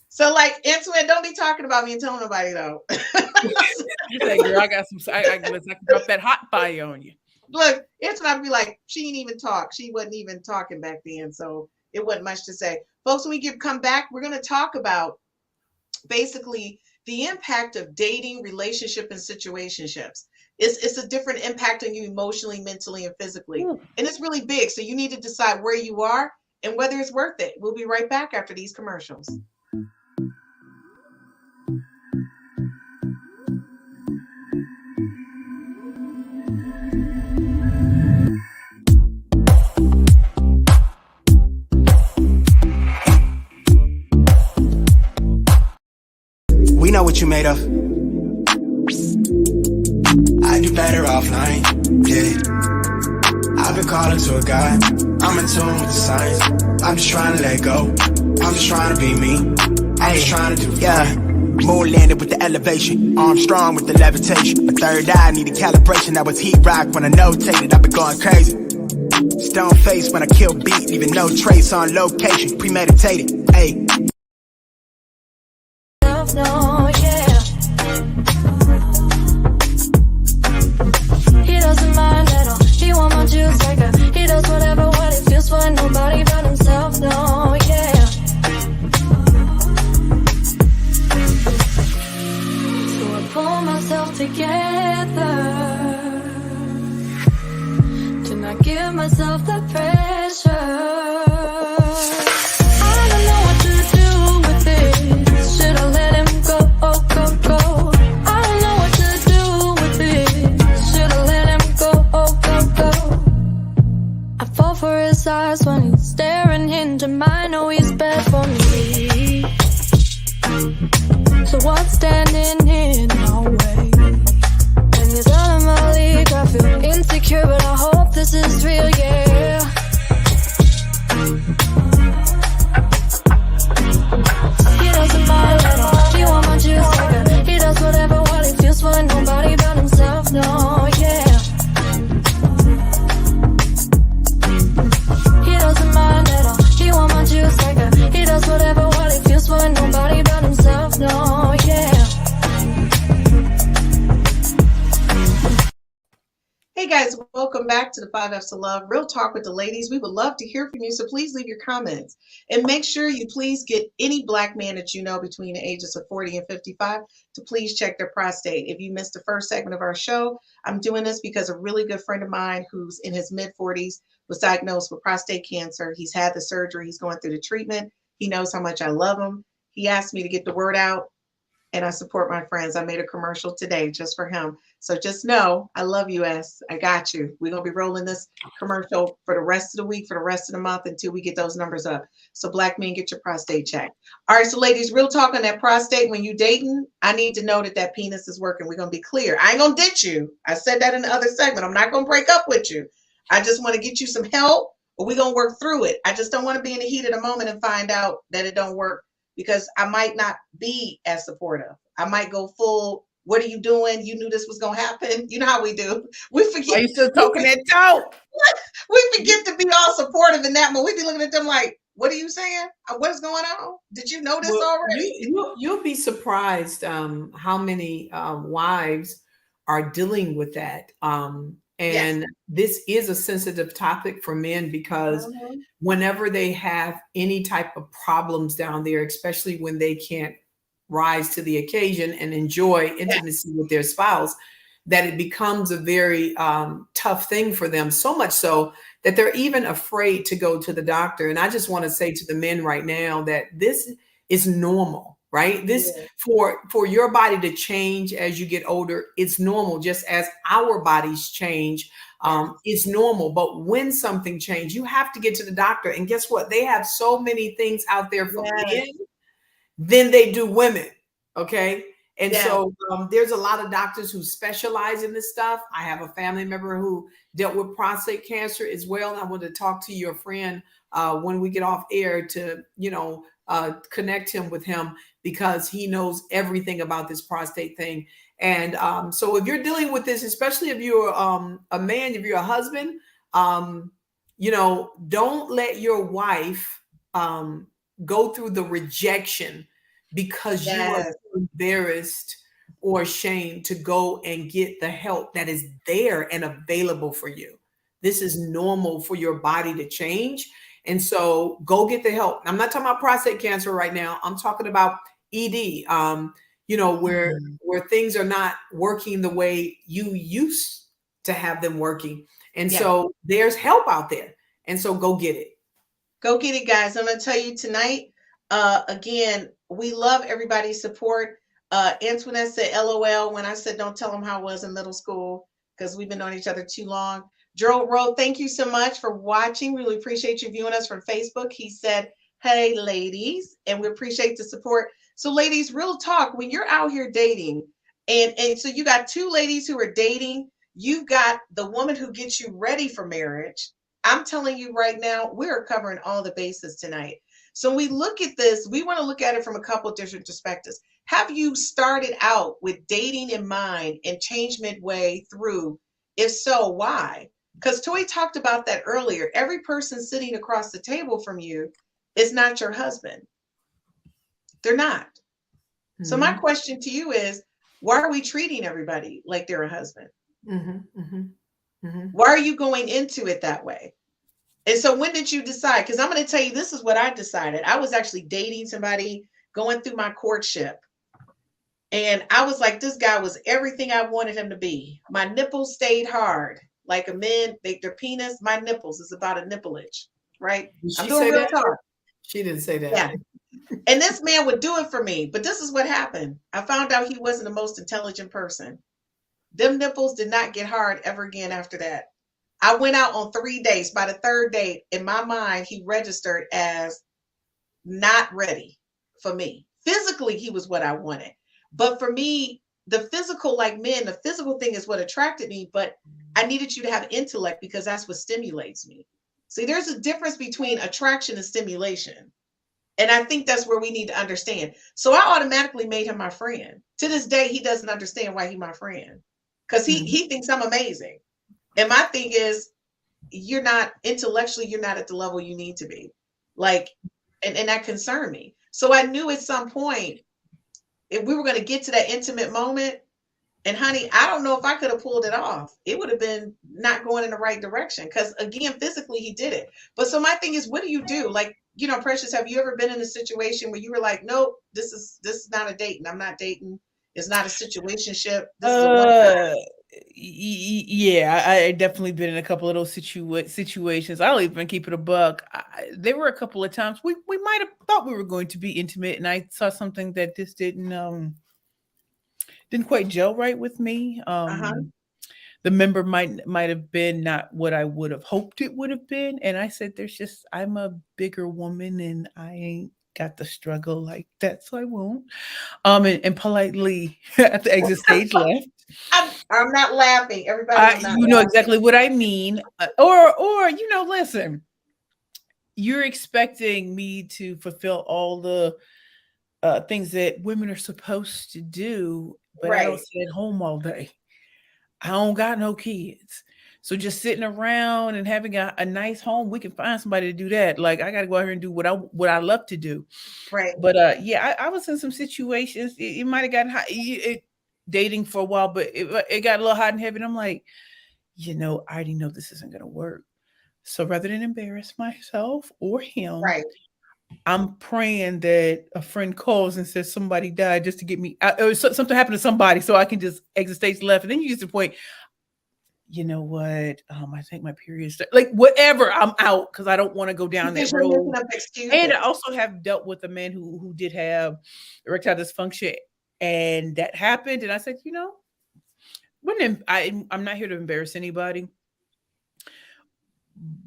So, like, Antoinette, don't be talking about me and telling nobody, though. You say, girl, I got some, I can drop that hot fire on you. Look, Antoinette would be like, she didn't even talk. She wasn't even talking back then, so it wasn't much to say. Folks, when we come back, we're going to talk about basically the impact of dating, relationship, and situationships. It's a different impact on you emotionally, mentally, and physically. And it's really big. So you need to decide where you are and whether it's worth it. We'll be right back after these commercials. We know what you made of. I do better offline, yeah. I've been calling to a guy. I'm in tune with the signs. I'm just trying to let go. I'm just trying to be me. I'm just trying to do fine. Moon landed with the elevation. Armstrong with the levitation. My third eye needed calibration. I was heat rock when I notated. I've been going crazy. Stone face when I kill beat. Leaving no trace on location. Premeditated, ayy. No, yeah. He doesn't mind at all. He want my juice like he does whatever what it feels for nobody but himself. No, yeah. So I pull myself together to not give myself the pressure. Eyes when he's staring into mine, know he's bad for me. So what's standing in our way? And he's out of my league, I feel insecure, but I hope this is real, yeah. He doesn't mind at all, he want my juice like he does whatever what he feels for nobody but himself, no, yeah. He does whatever what he feels for nobody but himself, no, yeah. Hey guys, welcome back to the 5 F's of Love, Real Talk with the Ladies. We would love to hear from you, so please leave your comments. And make sure you please get any Black man that you know between the ages of 40 and 55 to please check their prostate. If you missed the first segment of our show, I'm doing this because a really good friend of mine who's in his mid-40s was diagnosed with prostate cancer. He's had the surgery. He's going through the treatment. He knows how much I love him. He asked me to get the word out, and I support my friends. I made a commercial today just for him. So just know, I love you, S. I got you. We're going to be rolling this commercial for the rest of the week, for the rest of the month until we get those numbers up. So Black men, get your prostate checked. All right, so ladies, real talk on that prostate. When you dating, I need to know that that penis is working. We're going to be clear. I ain't going to ditch you. I said that in the other segment. I'm not going to break up with you. I just want to get you some help, but we're going to work through it. I just don't want to be in the heat of the moment and find out that it don't work, because I might not be as supportive. I might go full, what are you doing? You knew this was going to happen. You know how we do. We forget. Are you still talking that talk? We forget to be all supportive in that moment. We be looking at them like, What are you saying? What's going on? Did you know this Well, already? you'll be surprised how many wives are dealing with that. Yes. And this is a sensitive topic for men because Mhm. whenever they have any type of problems down there, especially when they can't rise to the occasion and enjoy Yes. intimacy with their spouse, that it becomes a very tough thing for them. So much so that they're even afraid to go to the doctor. And I just want to say to the men right now that this is normal, right? This Yeah. for your body to change as you get older, it's normal, just as our bodies change. It's normal. But when something changes, you have to get to the doctor. And guess what? They have so many things out there for men Yes. than they do women. Okay. And Yes. so there's a lot of doctors who specialize in this stuff. I have a family member who dealt with prostate cancer as well. And I want to talk to your friend when we get off air to, connect him with him because he knows everything about this prostate thing. And so if you're dealing with this, especially if you're a man, if you're a husband, don't let your wife go through the rejection because you are Yes. embarrassed or ashamed to go and get the help that is there and available for you. This is normal for your body to change. And so go get the help. I'm not talking about prostate cancer right now. I'm talking about ED, where things are not working the way you used to have them working. And Yeah. so there's help out there. And so go get it. Go get it, guys. I'm going to tell you tonight, again, we love everybody's support. Antoinette said LOL when I said don't tell them how I was in middle school because we've been knowing each other too long. Gerald Rowe, thank you so much for watching. Really appreciate you viewing us from Facebook. He said, hey, ladies, and we appreciate the support. So, ladies, real talk, when you're out here dating, and so you got two ladies who are dating, you've got the woman who gets you ready for marriage. I'm telling you right now, we're covering all the bases tonight. So when we look at this, we want to look at it from a couple of different perspectives. Have you started out with dating in mind and changed midway through? If so, why? Because Toy talked about that earlier. Every person sitting across the table from you is not your husband. They're not. Mm-hmm. So my question to you is, why are we treating everybody like they're a husband? Mm-hmm. Mm-hmm. Mm-hmm. Why are you going into it that way? And so when did you decide? Because I'm going to tell you, this is what I decided. I was actually dating somebody, going through my courtship. And I was like, this guy was everything I wanted him to be. My nipples stayed hard. Like a man, their penis, my nipples is about a nipplage, right? I'm doing real talk. She didn't say that. Yeah. And this man would do it for me. But this is what happened. I found out he wasn't the most intelligent person. Them nipples did not get hard ever again after that. I went out on 3 days. By the third date, in my mind, he registered as not ready for me. Physically, he was what I wanted. But for me, the physical, like men, the physical thing is what attracted me. But I needed you to have intellect because that's what stimulates me. See, there's a difference between attraction and stimulation. And I think that's where we need to understand. So I automatically made him my friend. To this day, he doesn't understand why he's my friend. Because he thinks I'm amazing. And my thing is, you're not intellectually, you're not at the level you need to be. Like, and that concerned me. So I knew at some point, if we were going to get to that intimate moment, and honey, I don't know if I could have pulled it off. It would have been not going in the right direction. Because again, physically he did it. But so my thing is, what do you do? Like, Precious, have you ever been in a situation where you were like, nope, this is not a dating. I'm not dating. It's not a situationship. This is a one-time. Yeah, I definitely been in a couple of those situations. I'll even keep it a buck. There were a couple of times we might have thought we were going to be intimate, and I saw something that just didn't quite gel right with me. The member might have been not what I would have hoped it would have been, and I said, I'm a bigger woman, and I ain't got the struggle like that, so I won't. And politely at the exit stage left. I'm not laughing. Everybody, you know exactly what I mean. Or listen, you're expecting me to fulfill all the things that women are supposed to do, but I don't sit at home all day. I don't got no kids. So just sitting around and having a nice home, we can find somebody to do that. Like I got to go out here and do what I love to do. Right. But yeah, I was in some situations. It might have gotten hot, dating for a while, but it got a little hot and heavy. And I'm like, I already know this isn't going to work. So rather than embarrass myself or him, Right. I'm praying that a friend calls and says somebody died just to get me out, or something happened to somebody, so I can just exit stage left. And then you get to the point, you know what? I think my period like whatever. I'm out because I don't want to go down that road. And I also have dealt with a man who did have erectile dysfunction, and that happened. And I said, I'm not here to embarrass anybody.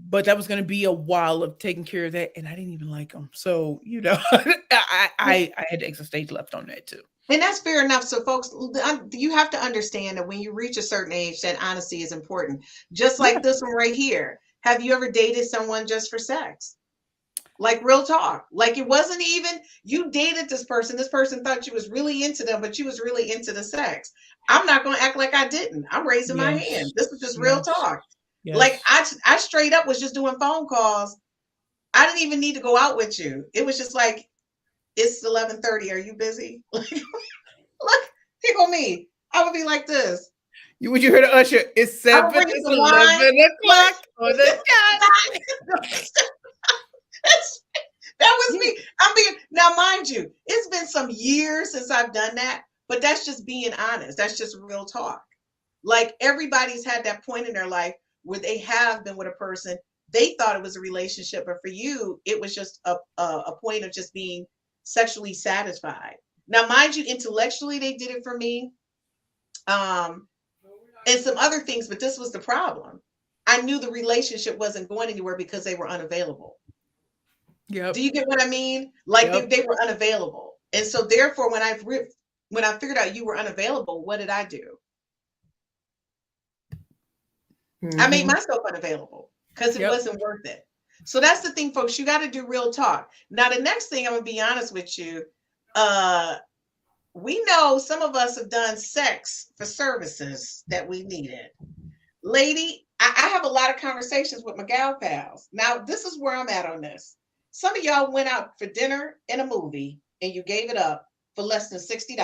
But that was going to be a while of taking care of that, and I didn't even like him. So, I had to exit stage left on that too. And that's fair enough. So, folks, you have to understand that when you reach a certain age, that honesty is important. Just like this one right here. Have you ever dated someone just for sex? Like real talk. Like it wasn't even you dated this person. This person thought you was really into them, but you was really into the sex. I'm not going to act like I didn't. I'm raising my hand. This is just real talk. Yes. Like I straight up was just doing phone calls. I didn't even need to go out with you. It was just like, it's 11:30. Are you busy? Look, here go me. I would be like this. Would you hear the usher? It's 7. It's 11 o'clock on the dot. That was me. Now, mind you, it's been some years since I've done that, but that's just being honest. That's just real talk. Like everybody's had that point in their life where they have been with a person, they thought it was a relationship, but for you, it was just a point of just being sexually satisfied. Now, mind you, intellectually, they did it for me, and some other things, but this was the problem. I knew the relationship wasn't going anywhere because they were unavailable. Yep. Do you get what I mean? Like they were unavailable. And so therefore, when I figured out you were unavailable, what did I do? I made myself unavailable because it wasn't worth it. So that's the thing, folks. You got to do real talk. Now, the next thing, I'm going to be honest with you. We know some of us have done sex for services that we needed. Lady, I have a lot of conversations with my gal pals. Now, this is where I'm at on this. Some of y'all went out for dinner and a movie and you gave it up for less than $60,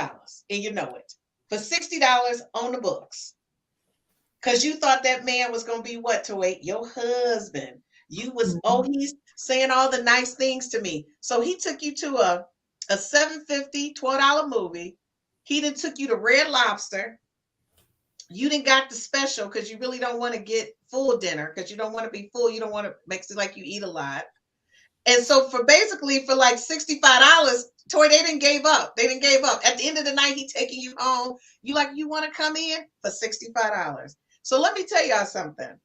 and you know it. For $60 on the books. Because you thought that man was going to be what, to wait? Your husband. You was, he's saying all the nice things to me. So he took you to a $7.50, $12 movie. He then took you to Red Lobster. You didn't got the special because you really don't want to get full dinner because you don't want to be full. You don't want to make it like you eat a lot. And so for like $65, Toy, they didn't give up. They didn't give up. At the end of the night, he taking you home. You want to come in for $65. So let me tell y'all something.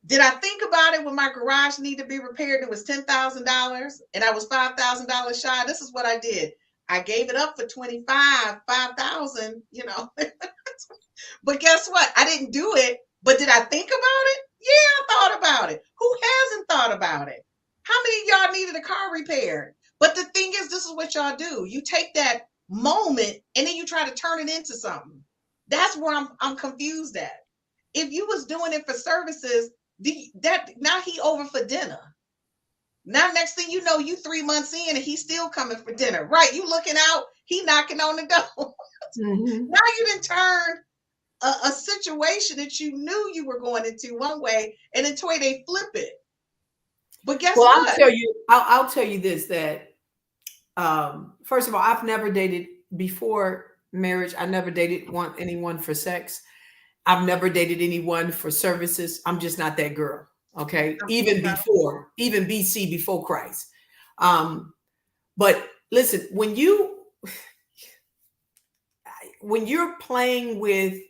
Did I think about it when my garage needed to be repaired? It was $10,000 and I was $5,000 shy. This is what I did. I gave it up for $5,000, But guess what? I didn't do it. But did I think about it? Yeah, I thought about it. Who hasn't thought about it? How many of y'all needed a car repaired? But the thing is, this is what y'all do. You take that moment and then you try to turn it into something. That's where I'm confused at. If you was doing it for services, now he over for dinner. Now, next thing you know, you 3 months in and he's still coming for dinner. Right? You looking out, he knocking on the door. Now you done turned a situation that you knew you were going into one way, and then Toy, they flip it. But guess what? I'll tell you this, that first of all, I've never dated before marriage. I never dated anyone for sex. I've never dated anyone for services. I'm just not that girl. Okay. Even BC, before Christ. But listen, when you're playing with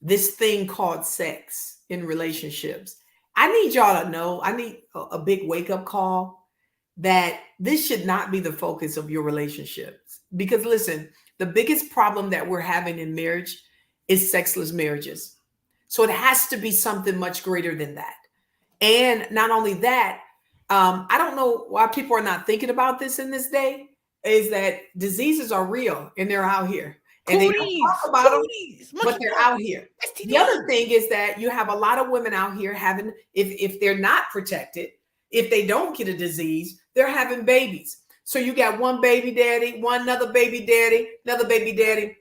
this thing called sex in relationships, I need y'all to know, I need a big wake up call that this should not be the focus of your relationships. Because listen, the biggest problem that we're having in marriage is sexless marriages. So it has to be something much greater than that. And not only that, I don't know why people are not thinking about this in this day, is that diseases are real and they're out here. and they don't talk about them, but they're out here. The other thing is that you have a lot of women out here having, if they're not protected, if they don't get a disease, they're having babies. So you got one baby daddy, another baby daddy.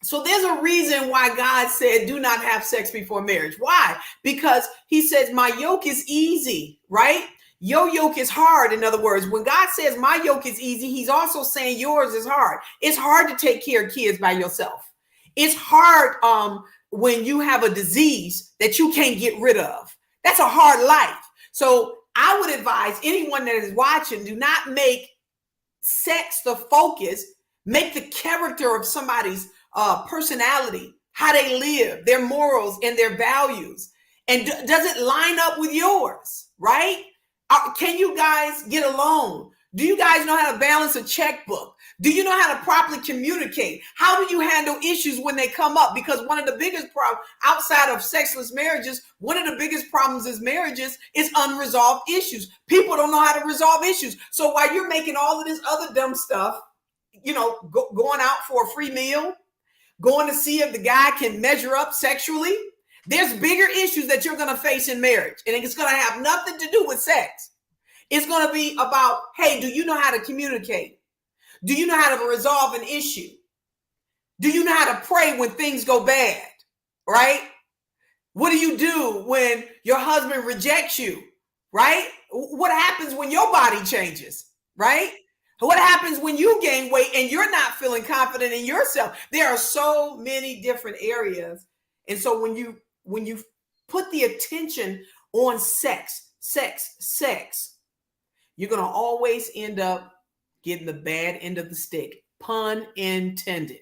So there's a reason why God said, do not have sex before marriage. Why? Because he says, my yoke is easy, right? Your yoke is hard. In other words, when God says my yoke is easy, he's also saying yours is hard. It's hard to take care of kids by yourself. It's hard when you have a disease that you can't get rid of. That's a hard life. So I would advise anyone that is watching, do not make sex the focus. Make the character of somebody's personality, how they live, their morals and their values. And does it line up with yours, right? Can you guys get along? Do you guys know how to balance a checkbook? Do you know how to properly communicate? How do you handle issues when they come up? Because one of the biggest problems outside of sexless marriages, one of the biggest problems is marriages is unresolved issues. People don't know how to resolve issues. So while you're making all of this other dumb stuff, you know, going out for a free meal, going to see if the guy can measure up sexually, there's bigger issues that you're going to face in marriage. And it's going to have nothing to do with sex. It's going to be about, hey, do you know how to communicate? Do you know how to resolve an issue? Do you know how to pray when things go bad, right? What do you do when your husband rejects you, right? What happens when your body changes, right? What happens when you gain weight and you're not feeling confident in yourself? There are so many different areas. And so when you put the attention on sex, you're going to always end up getting the bad end of the stick. Pun intended.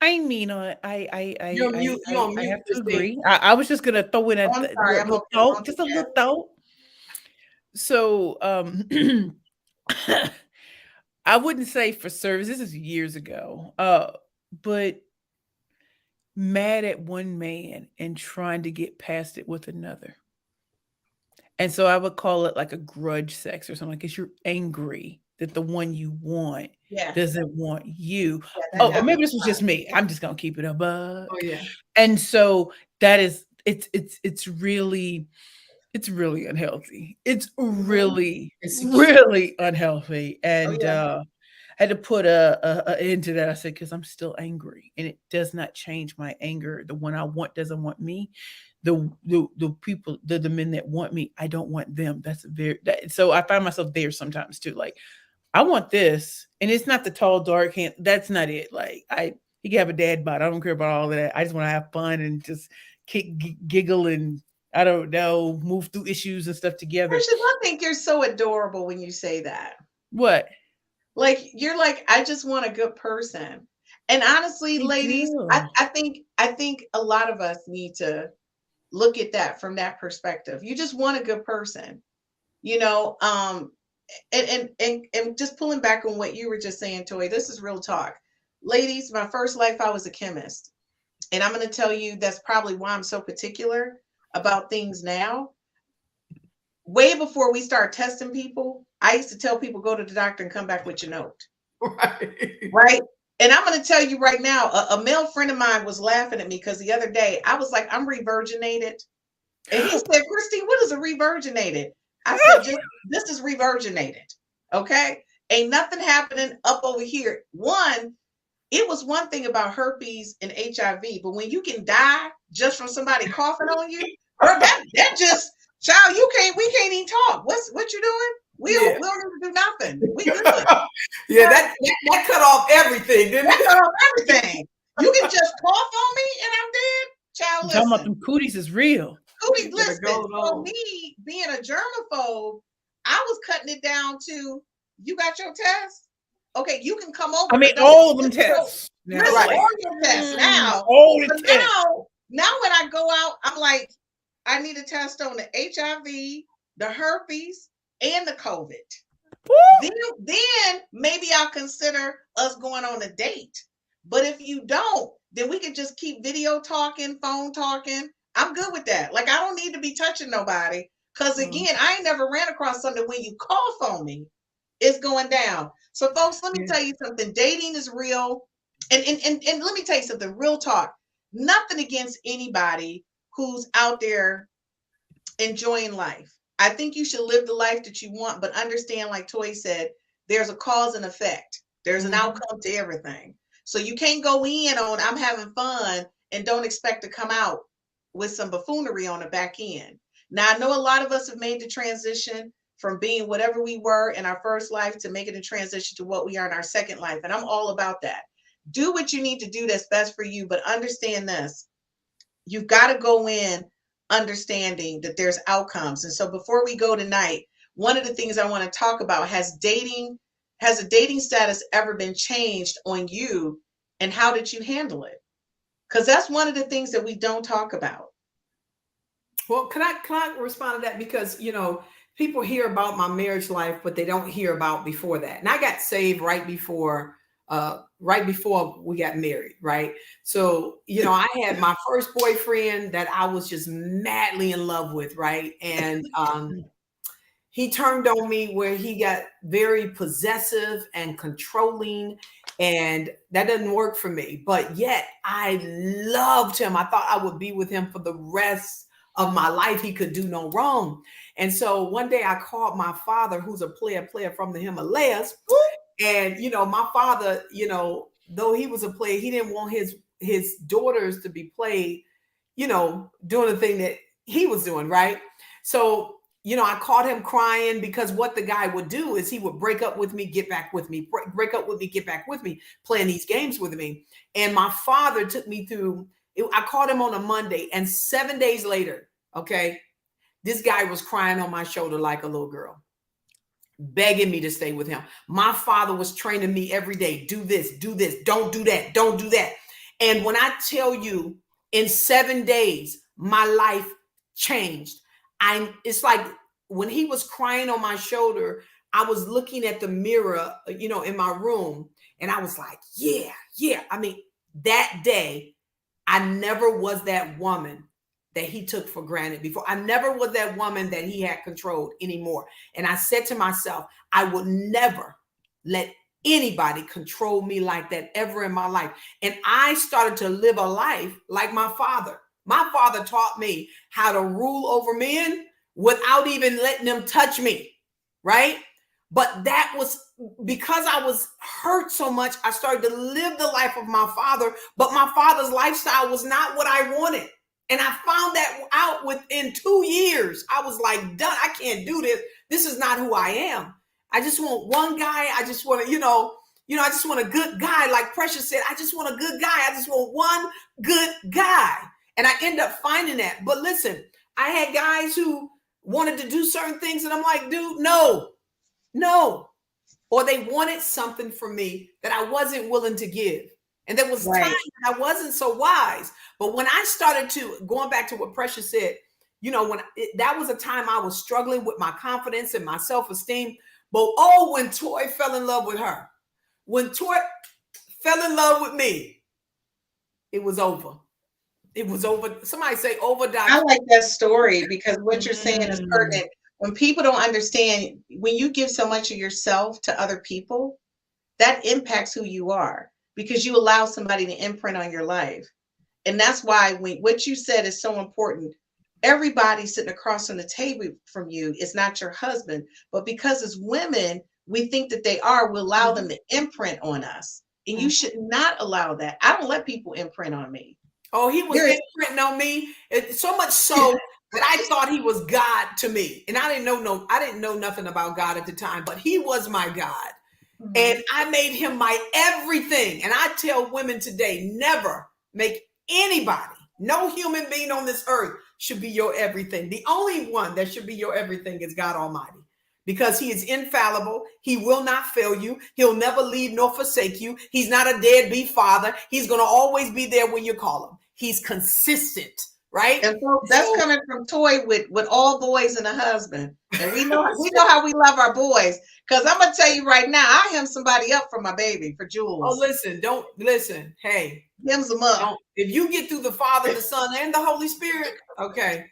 I mean, I You're on mute, have to Christine. agree. I was just gonna throw in I'm sorry, I'm okay. just a little thought. So, I wouldn't say for service. This is years ago. But mad at one man and trying to get past it with another. And so I would call it like a grudge sex or something, like, 'cause you're angry that the one you want Yeah. doesn't want you. Yeah, that Or happens maybe this a was lot. just me. I'm just gonna keep it a buck. Oh yeah. And so that is it's really unhealthy. It's really It's really unhealthy. Oh, And yeah. I had to put a end to that. I said, because I'm still angry, and it does not change my anger. The one I want doesn't want me. The people, the men that want me, I don't want them. So I find myself there sometimes too. Like, I want this, and it's not the tall, dark hand. That's not it. Like, he can have a dad bod. I don't care about all of that. I just want to have fun and just giggle and, I don't know, move through issues and stuff together. Precious, I think you're so adorable when you say that. What? Like, you're like, I just want a good person. And honestly, Thank ladies, you. I think a lot of us need to look at that from that perspective. You just want a good person, you know. And just pulling back on what you were just saying, Toy, this is real talk. Ladies, my first life, I was a chemist. And I'm going to tell you, that's probably why I'm so particular about things now. Way before we start testing people, I used to tell people, go to the doctor and come back with your note. Right. And I'm going to tell you right now, a male friend of mine was laughing at me because the other day I was like, I'm revirginated. And he said, Christine, what is a revirginated? I said, this is revirginated. Okay. Ain't nothing happening up over here. One, it was one thing about herpes and HIV, but when you can die just from somebody coughing on you, or that just, child, we can't even talk. What you doing? We don't need to do nothing. We good. Yeah, that cut off everything, didn't That it? cut off everything. You can just cough on me and I'm dead. Child, I'm talking about listen. them cooties is real. Cooties, better listen. go For on. me, being a germaphobe, I was cutting it down to, you got your test? Okay, you can come over. I mean, but don't- all of them tests. Now, Listen, Right. all your tests now. all the But tests. now when I go out, I'm like, I need a test on the HIV, the herpes, and the COVID. Woo! Then maybe I'll consider us going on a date. But if you don't, then we can just keep video talking, phone talking. I'm good with that. Like, I don't need to be touching nobody. Because again, I ain't never ran across something when you cough on me, it's going down. So, folks, let me tell you something. Dating is real. And let me tell you something, real talk. Nothing against anybody who's out there enjoying life. I think you should live the life that you want, but understand, like Toy said, there's a cause and effect. There's an outcome to everything. So you can't go in on I'm having fun and don't expect to come out with some buffoonery on the back end. Now, I know a lot of us have made the transition from being whatever we were in our first life to making a transition to what we are in our second life. And I'm all about that. Do what you need to do that's best for you, but understand this. You've got to go in understanding that there's outcomes. And so before we go tonight, one of the things I want to talk about, has a dating status ever been changed on you, and how did you handle it? Because that's one of the things that we don't talk about. Well, can I respond to that? Because, you know, people hear about my marriage life, but they don't hear about before that. And I got saved right before we got married, right? So, you know, I had my first boyfriend that I was just madly in love with, right? And he turned on me where he got very possessive and controlling, and that doesn't work for me. But yet I loved him. I thought I would be with him for the rest of my life. He could do no wrong. And so one day I called my father, who's a player from the Himalayas. And, you know, my father, you know, though he was a player, he didn't want his daughters to be played, you know, doing the thing that he was doing, right? So, you know, I caught him crying, because what the guy would do is he would break up with me, get back with me, break up with me, get back with me, playing these games with me. And my father took me through, I caught him on a Monday, and 7 days later, okay, this guy was crying on my shoulder like a little girl, begging me to stay with him. My father was training me every day. Do this, don't do that, don't do that. And when I tell you, in 7 days, my life changed. It's like when he was crying on my shoulder, I was looking at the mirror, you know, in my room, and I was like, yeah. I mean, that day, I never was that woman that he took for granted before. I never was that woman that he had controlled anymore. And I said to myself, I will never let anybody control me like that ever in my life. And I started to live a life like my father. My father taught me how to rule over men without even letting them touch me, right? But that was because I was hurt so much. I started to live the life of my father, but my father's lifestyle was not what I wanted. And I found that out within 2 years. I was like, done. I can't do this. This is not who I am. I just want one guy. I just want to, I just want a good guy. Like Precious said, I just want a good guy. I just want one good guy. And I end up finding that. But listen, I had guys who wanted to do certain things, and I'm like, dude, no. Or they wanted something from me that I wasn't willing to give. And there was times that I wasn't so wise. But when I started to, going back to what Precious said, you know, that was a time I was struggling with my confidence and my self-esteem. But when Toy fell in love with her, when Toy fell in love with me, it was over. It was over. Somebody say over. I like that story, because what you're saying is pertinent. When people don't understand, when you give so much of yourself to other people, that impacts who you are, because you allow somebody to imprint on your life. And that's why what you said is so important. Everybody sitting across from the table from you is not your husband, but because as women, we think that they are, we allow them to imprint on us. And you should not allow that. I don't let people imprint on me. Oh, he was imprinting on me so much so that I thought he was God to me. And I didn't know nothing about God at the time, but he was my God. Mm-hmm. And I made him my everything. And I tell women today, never make anybody, no human being on this earth should be your everything. The only one that should be your everything is God Almighty, because he is infallible. He will not fail you. He'll never leave nor forsake you. He's not a deadbeat father. He's going to always be there when you call him. He's consistent, right? And so that's coming from Toy with all boys and a husband. And we know how we love our boys. Because I'm going to tell you right now, I hem somebody up for my baby, for Jules. Oh, listen. Hey. Hems them up. If you get through the Father, the Son, and the Holy Spirit, okay,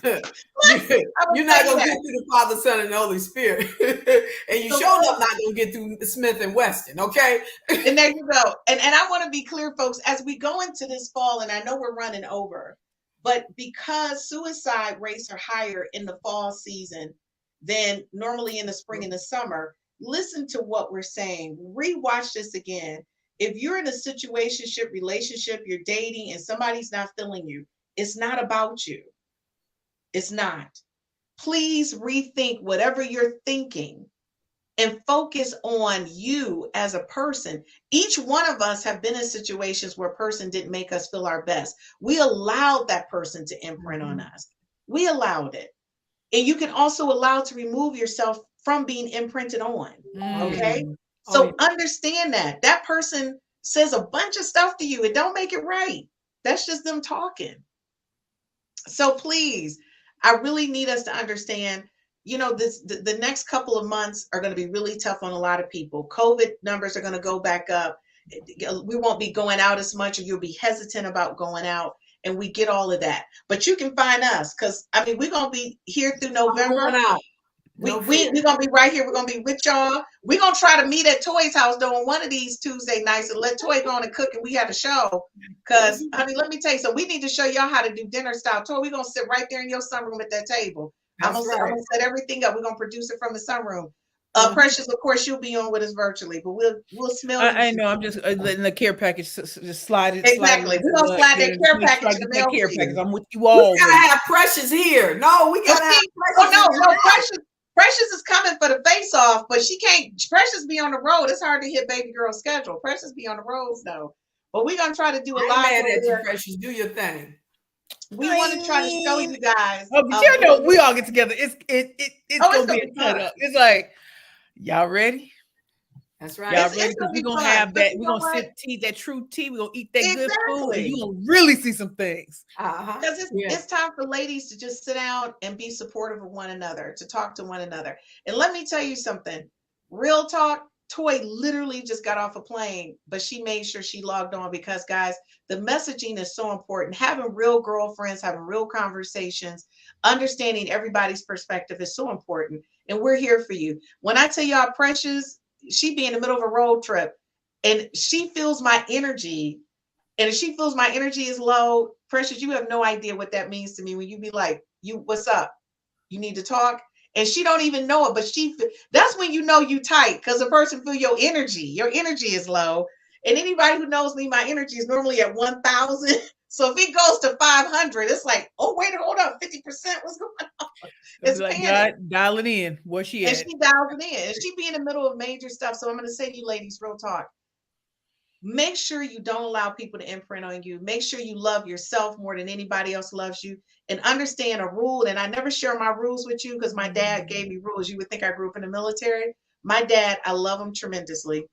You're not gonna get through the Father, Son, and the Holy Spirit, and you sure enough not gonna get through Smith and Weston. Okay, and there you go. And I want to be clear, folks, as we go into this fall, and I know we're running over, but because suicide rates are higher in the fall season than normally in the spring and the summer, listen to what we're saying. Rewatch this again. If you're in a situationship relationship, you're dating, and somebody's not feeling you, it's not about you. It's not. Please rethink whatever you're thinking and focus on you as a person. Each one of us have been in situations where a person didn't make us feel our best. We allowed that person to imprint on us. We allowed it. And you can also allow to remove yourself from being imprinted on. Okay. So understand that that person says a bunch of stuff to you. It don't make it right. That's just them talking. So please, I really need us to understand, you know, the next couple of months are going to be really tough on a lot of people. COVID numbers are going to go back up. We won't be going out as much, or you'll be hesitant about going out. And we get all of that. But you can find us, because I mean, we're going to be here through November. We're going to be right here. We're going to be with y'all. We're going to try to meet at Toy's house during one of these Tuesday nights and let Toy go on and cook, and we have a show. Because, I mean, let me tell you, so we need to show y'all how to do dinner style. Toy, we're going to sit right there in your sunroom at that table. I'm going to set everything up. We're going to produce it from the sunroom. Precious, of course, she'll be on with us virtually, but we'll smell. I know. I'm just letting the care package just slide it. Exactly. We're going to slide that care package in the mail. Care package. I'm with you all. We got to have Precious here. No, we got to have Precious. No, Precious is coming for the face off, but she can't. Precious be on the road. It's hard to hit baby girl's schedule. Precious be on the roads though. But we're gonna try to do a lot. Mad at you, Precious. Do your thing. We want to try to show you guys. Oh, but you know, we all get together. It's gonna be a cut up. It's like, y'all ready? That's right. Y'all ready? Because we're gonna have that. We're gonna sip tea, that true tea. We're gonna eat that good food, and you're gonna really see some things. Because it's time for ladies to just sit down and be supportive of one another, to talk to one another. And let me tell you something. Real talk, Toy literally just got off a plane, but she made sure she logged on, because guys, the messaging is so important. Having real girlfriends, having real conversations, understanding everybody's perspective is so important. And we're here for you. When I tell y'all, Precious, she be in the middle of a road trip and she feels my energy. And if she feels my energy is low, Precious, you have no idea what that means to me when you be like, what's up? You need to talk. And she don't even know it, but that's when you know you tight, because the person feel your energy is low. And anybody who knows me, my energy is normally at 1,000. So if it goes to 500, it's like, oh, wait, hold up, 50%, what's going on? It's like God dialing in. Where she at? And she dials it in. And she be in the middle of major stuff. So I'm going to say to you ladies, real talk. Make sure you don't allow people to imprint on you. Make sure you love yourself more than anybody else loves you, and understand a rule. And I never share my rules with you because my dad gave me rules. You would think I grew up in the military. My dad, I love him tremendously.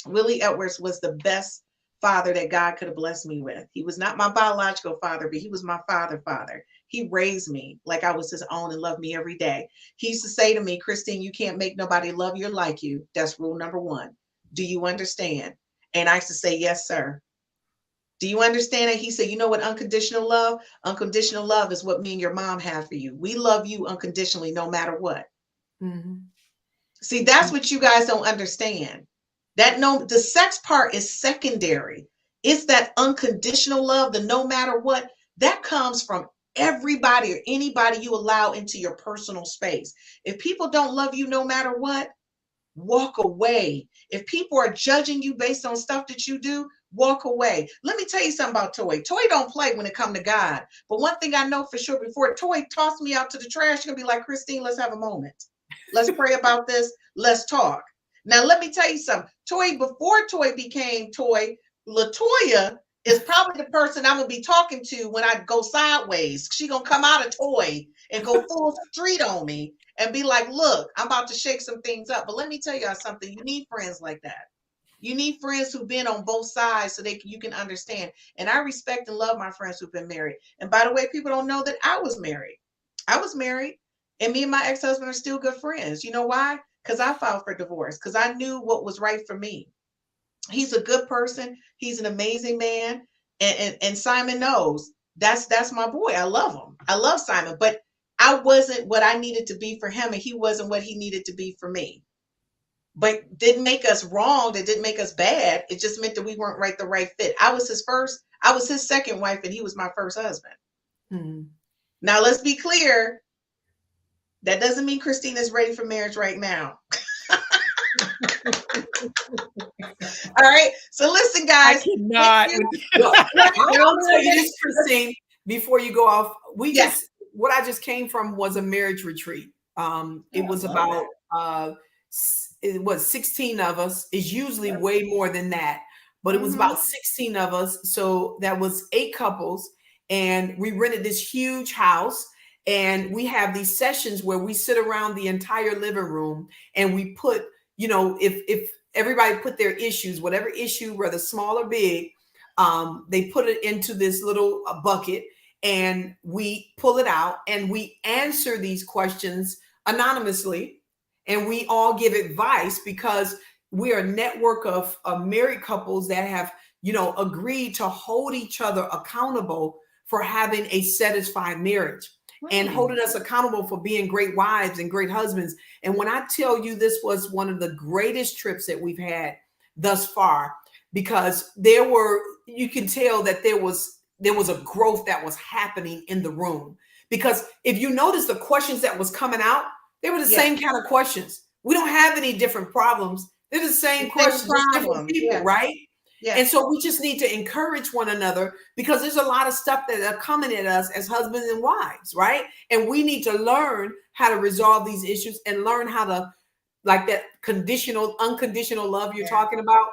Willie Edwards was the best father that God could have blessed me with. He was not my biological father, but he was my father. He raised me like I was his own and loved me every day. He used to say to me, Christine, you can't make nobody love you like you. That's rule number one. Do you understand? And I used to say, yes, sir. Do you understand it? He said, you know what unconditional love? Unconditional love is what me and your mom have for you. We love you unconditionally, no matter what. Mm-hmm. See, that's what you guys don't understand. The sex part is secondary. It's that unconditional love, the no matter what, that comes from everybody or anybody you allow into your personal space. If people don't love you no matter what, walk away. If people are judging you based on stuff that you do, walk away. Let me tell you something about Toy. Toy don't play when it comes to God. But one thing I know for sure, before Toy tossed me out to the trash, you're going to be like, Christine, let's have a moment. Let's pray about this. Let's talk. Now, let me tell you something. Toy, before Toy became Toy, LaToya is probably the person I'm going to be talking to when I go sideways. She going to come out of Toy and go full street on me and be like, look, I'm about to shake some things up. But let me tell y'all something. You need friends like that. You need friends who've been on both sides so you can understand. And I respect and love my friends who've been married. And by the way, people don't know that I was married. I was married, and me and my ex-husband are still good friends. You know why? Because I filed for divorce, because I knew what was right for me. He's a good person. He's an amazing man. And Simon knows that's my boy. I love him. I love Simon, but I wasn't what I needed to be for him, and he wasn't what he needed to be for me. But didn't make us wrong. That didn't make us bad. It just meant that we weren't the right fit. I was his second wife, and he was my first husband. Mm-hmm. Now let's be clear. That doesn't mean Christina's ready for marriage right now. All right. So listen, guys. I cannot. I'll tell you this, Christine, before you go off. What I just came from was a marriage retreat. It was about it was 16 of us. It's usually way more than that, but it was about 16 of us. So that was 8 couples, and we rented this huge house. And we have these sessions where we sit around the entire living room, and we put, if everybody put their issues, whatever issue, whether small or big, they put it into this little bucket, and we pull it out, and we answer these questions anonymously, and we all give advice, because we are a network of married couples that have, agreed to hold each other accountable for having a satisfied marriage. And holding us accountable for being great wives and great husbands. And when I tell you, this was one of the greatest trips that we've had thus far, because you can tell that there was a growth that was happening in the room. Because if you notice the questions that was coming out, they were the same kind of questions. We don't have any different problems. They're the same questions, just different people, right? Yeah. And so we just need to encourage one another, because there's a lot of stuff that are coming at us as husbands and wives, right? And we need to learn how to resolve these issues and learn how to, like that unconditional love you're talking about,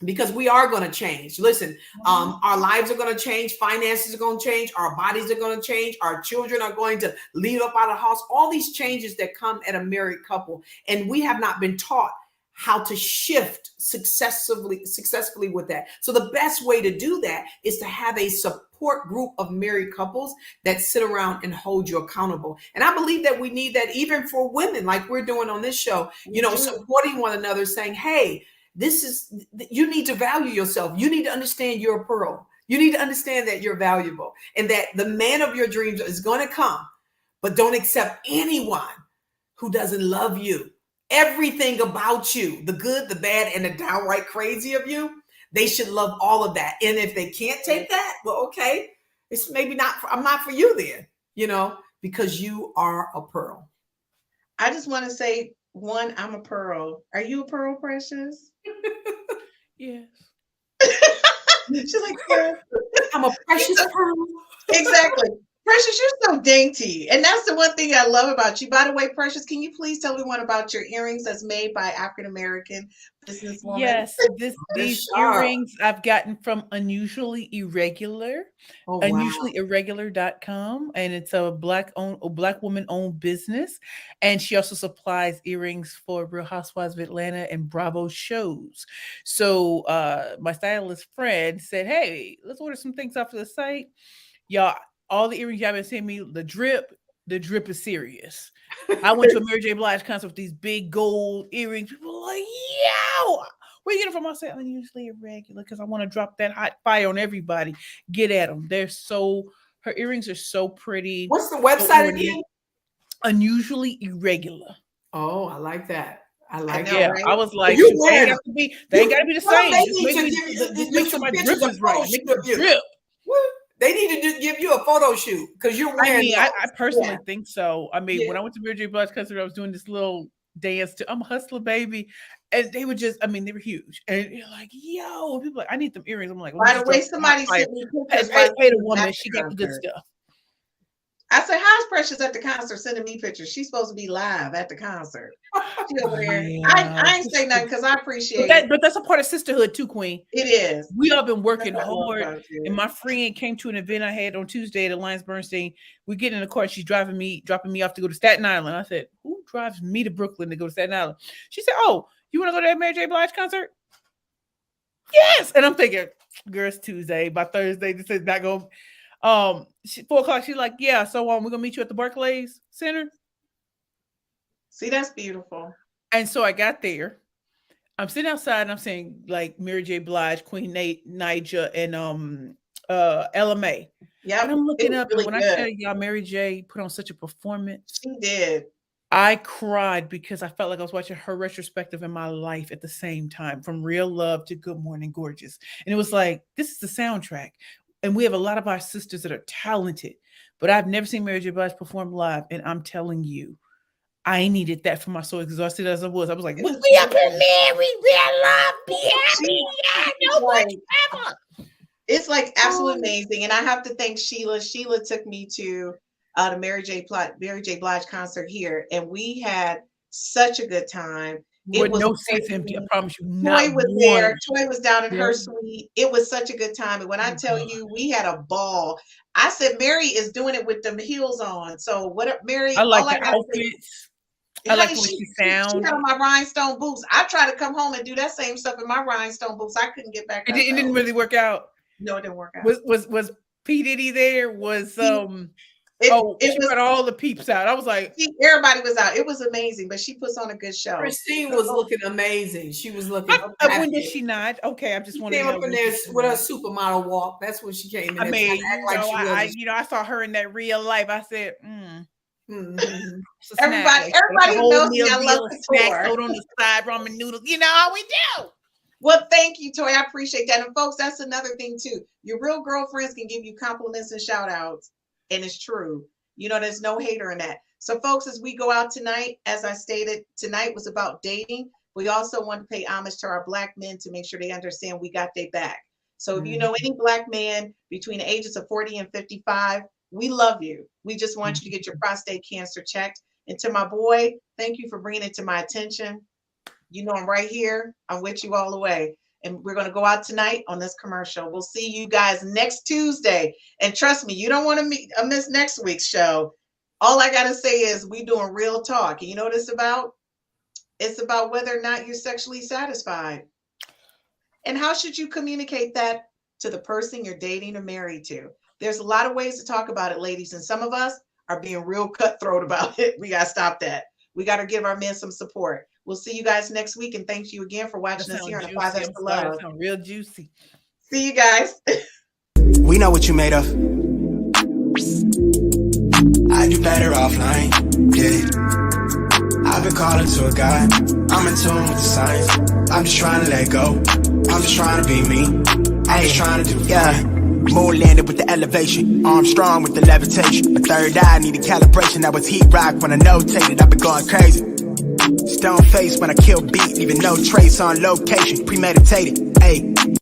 because we are going to change. Listen, our lives are going to change. Finances are going to change. Our bodies are going to change. Our children are going to leave up out of the house. All these changes that come at a married couple. And we have not been taught how to shift successfully with that. So the best way to do that is to have a support group of married couples that sit around and hold you accountable. And I believe that we need that even for women, like we're doing on this show, supporting one another, saying, hey, you need to value yourself. You need to understand you're a pearl. You need to understand that you're valuable, and that the man of your dreams is going to come, but don't accept anyone who doesn't love you. Everything about you, the good, the bad, and the downright crazy of you, they should love all of that. And if they can't take that, well, okay, it's maybe not, I'm not for you then, because you are a pearl. I just want to say, one, I'm a pearl. Are you a pearl, Precious? Yes. She's like, yeah. I'm a precious pearl. Exactly. Precious, you're so dainty. And that's the one thing I love about you. By the way, Precious, can you please tell everyone about your earrings that's made by African-American businesswoman? Yes, these earrings I've gotten from Unusually Irregular, unusuallyirregular.com. And it's a black woman owned business. And she also supplies earrings for Real Housewives of Atlanta and Bravo shows. So my stylist friend said, hey, let's order some things off of the site. Y'all, all the earrings y'all been sending me, the drip is serious. I went to a Mary J. Blige concert with these big gold earrings. People were like, yo, where you get it from? I said, Unusually Irregular, because I want to drop that hot fire on everybody. Get at them. Her earrings are so pretty. What's the website again? Unusually Irregular. Oh, I like that. I like it. Right? I was like, they ain't got to be the same. Just make sure my drip is right. Make the drip. They need to give you a photo shoot, because you're wearing. I personally think so. I mean, when I went to Mary J. Blige concert, I was doing this little dance to "I'm a Hustler, Baby," and they were they were huge. And you're like, "Yo," people are like, "I need them earrings." I'm like, by the way, somebody sent me pictures. Pay the woman; she got the good stuff. I said, how's Precious at the concert sending me pictures? She's supposed to be live at the concert. She over there. I ain't say nothing because I appreciate it. But that's a part of sisterhood too, Queen. It is. We all been working hard. And my friend came to an event I had on Tuesday at Alliance Bernstein. We get in the car. She's dropping me off to go to Staten Island. I said, who drives me to Brooklyn to go to Staten Island? She said, oh, you want to go to that Mary J. Blige concert? Yes. And I'm thinking, girls, Tuesday. By Thursday, this is not going. 4 o'clock. She's like, yeah. So we're gonna meet you at the Barclays Center. See, that's beautiful. And so I got there. I'm sitting outside and I'm saying like Mary J. Blige, Queen Naija, and LMA. Yeah, And I'm looking up, really and when good. I tell y'all, Mary J put on such a performance. She did. I cried because I felt like I was watching her retrospective in my life at the same time, from Real Love to Good Morning Gorgeous. And it was like, this is the soundtrack. And we have a lot of our sisters that are talented, but I've never seen Mary J. Blige perform live. And I'm telling you, I needed that for my soul, exhausted as I was. I was like, we up in Mary, Real Love, be happy, yeah, no more ever. It's like absolutely amazing. And I have to thank Sheila. Sheila took me to the Mary J. Blige concert here, and we had such a good time. With no seats empty, I promise you. Toy was one. there. Toy was down in Yeah. her suite. It was such a good time. And when I tell you, we had a ball. I said, Mary is doing it with them heels on. So what, Mary? I like all the gotta say- outfits. I like Honey, the way she She sounds. had on my rhinestone boots. I tried to come home and do that same stuff in my rhinestone boots. I couldn't get back. It up, didn't though. really work out. No, it didn't work out. Was P. Diddy there? Was It she was brought all the peeps out. I was like, everybody was out. It was amazing, but she puts on a good show. Christine was looking amazing. She was looking. when did she not? Okay, I just want to came know. up in there with her supermodel walk. That's when she came in. I there mean, trying to act like she wasn't. I saw her in that real life. I said, Mhm. it's a snack. Everybody a whole knows me. meal I love deal, snack couture. soda on the side, ramen noodles. You know how we do. Well, thank you, Toy. I appreciate that. And folks, that's another thing too. Your real girlfriends can give you compliments and shout outs. And it's true. You know, there's no hater in that. So folks, as we go out tonight, as I stated, tonight was about dating. We also want to pay homage to our Black men to make sure they understand we got their back. So if you know any Black man between the ages of 40 and 55, we love you. We just want you to get your prostate cancer checked. And to my boy, thank you for bringing it to my attention. You know, I'm right here. I'm with you all the way. And we're going to go out tonight on this commercial. We'll see you guys next Tuesday. And trust me, you don't want to miss next week's show. All I got to say is we doing real talk. And you know what it's about? It's about whether or not you're sexually satisfied. And how should you communicate that to the person you're dating or married to? There's a lot of ways to talk about it, ladies. And some of us are being real cutthroat about it. We got to stop that. We got to give our men some support. We'll see you guys next week. And thank you again for watching us here on the 5X to Love. Sound real juicy. See you guys. We know what you made of. I do better offline, yeah. I've been calling to a guy. I'm in tune with the signs. I'm just trying to let go. I'm just trying to be me. I'm just trying to do Moon landed with the elevation. Arm strong with the levitation. My third eye needed calibration. That was heat rock when I notated. I've been going crazy. Stone face when I kill beat, leaving no trace on location. Premeditated, ayy.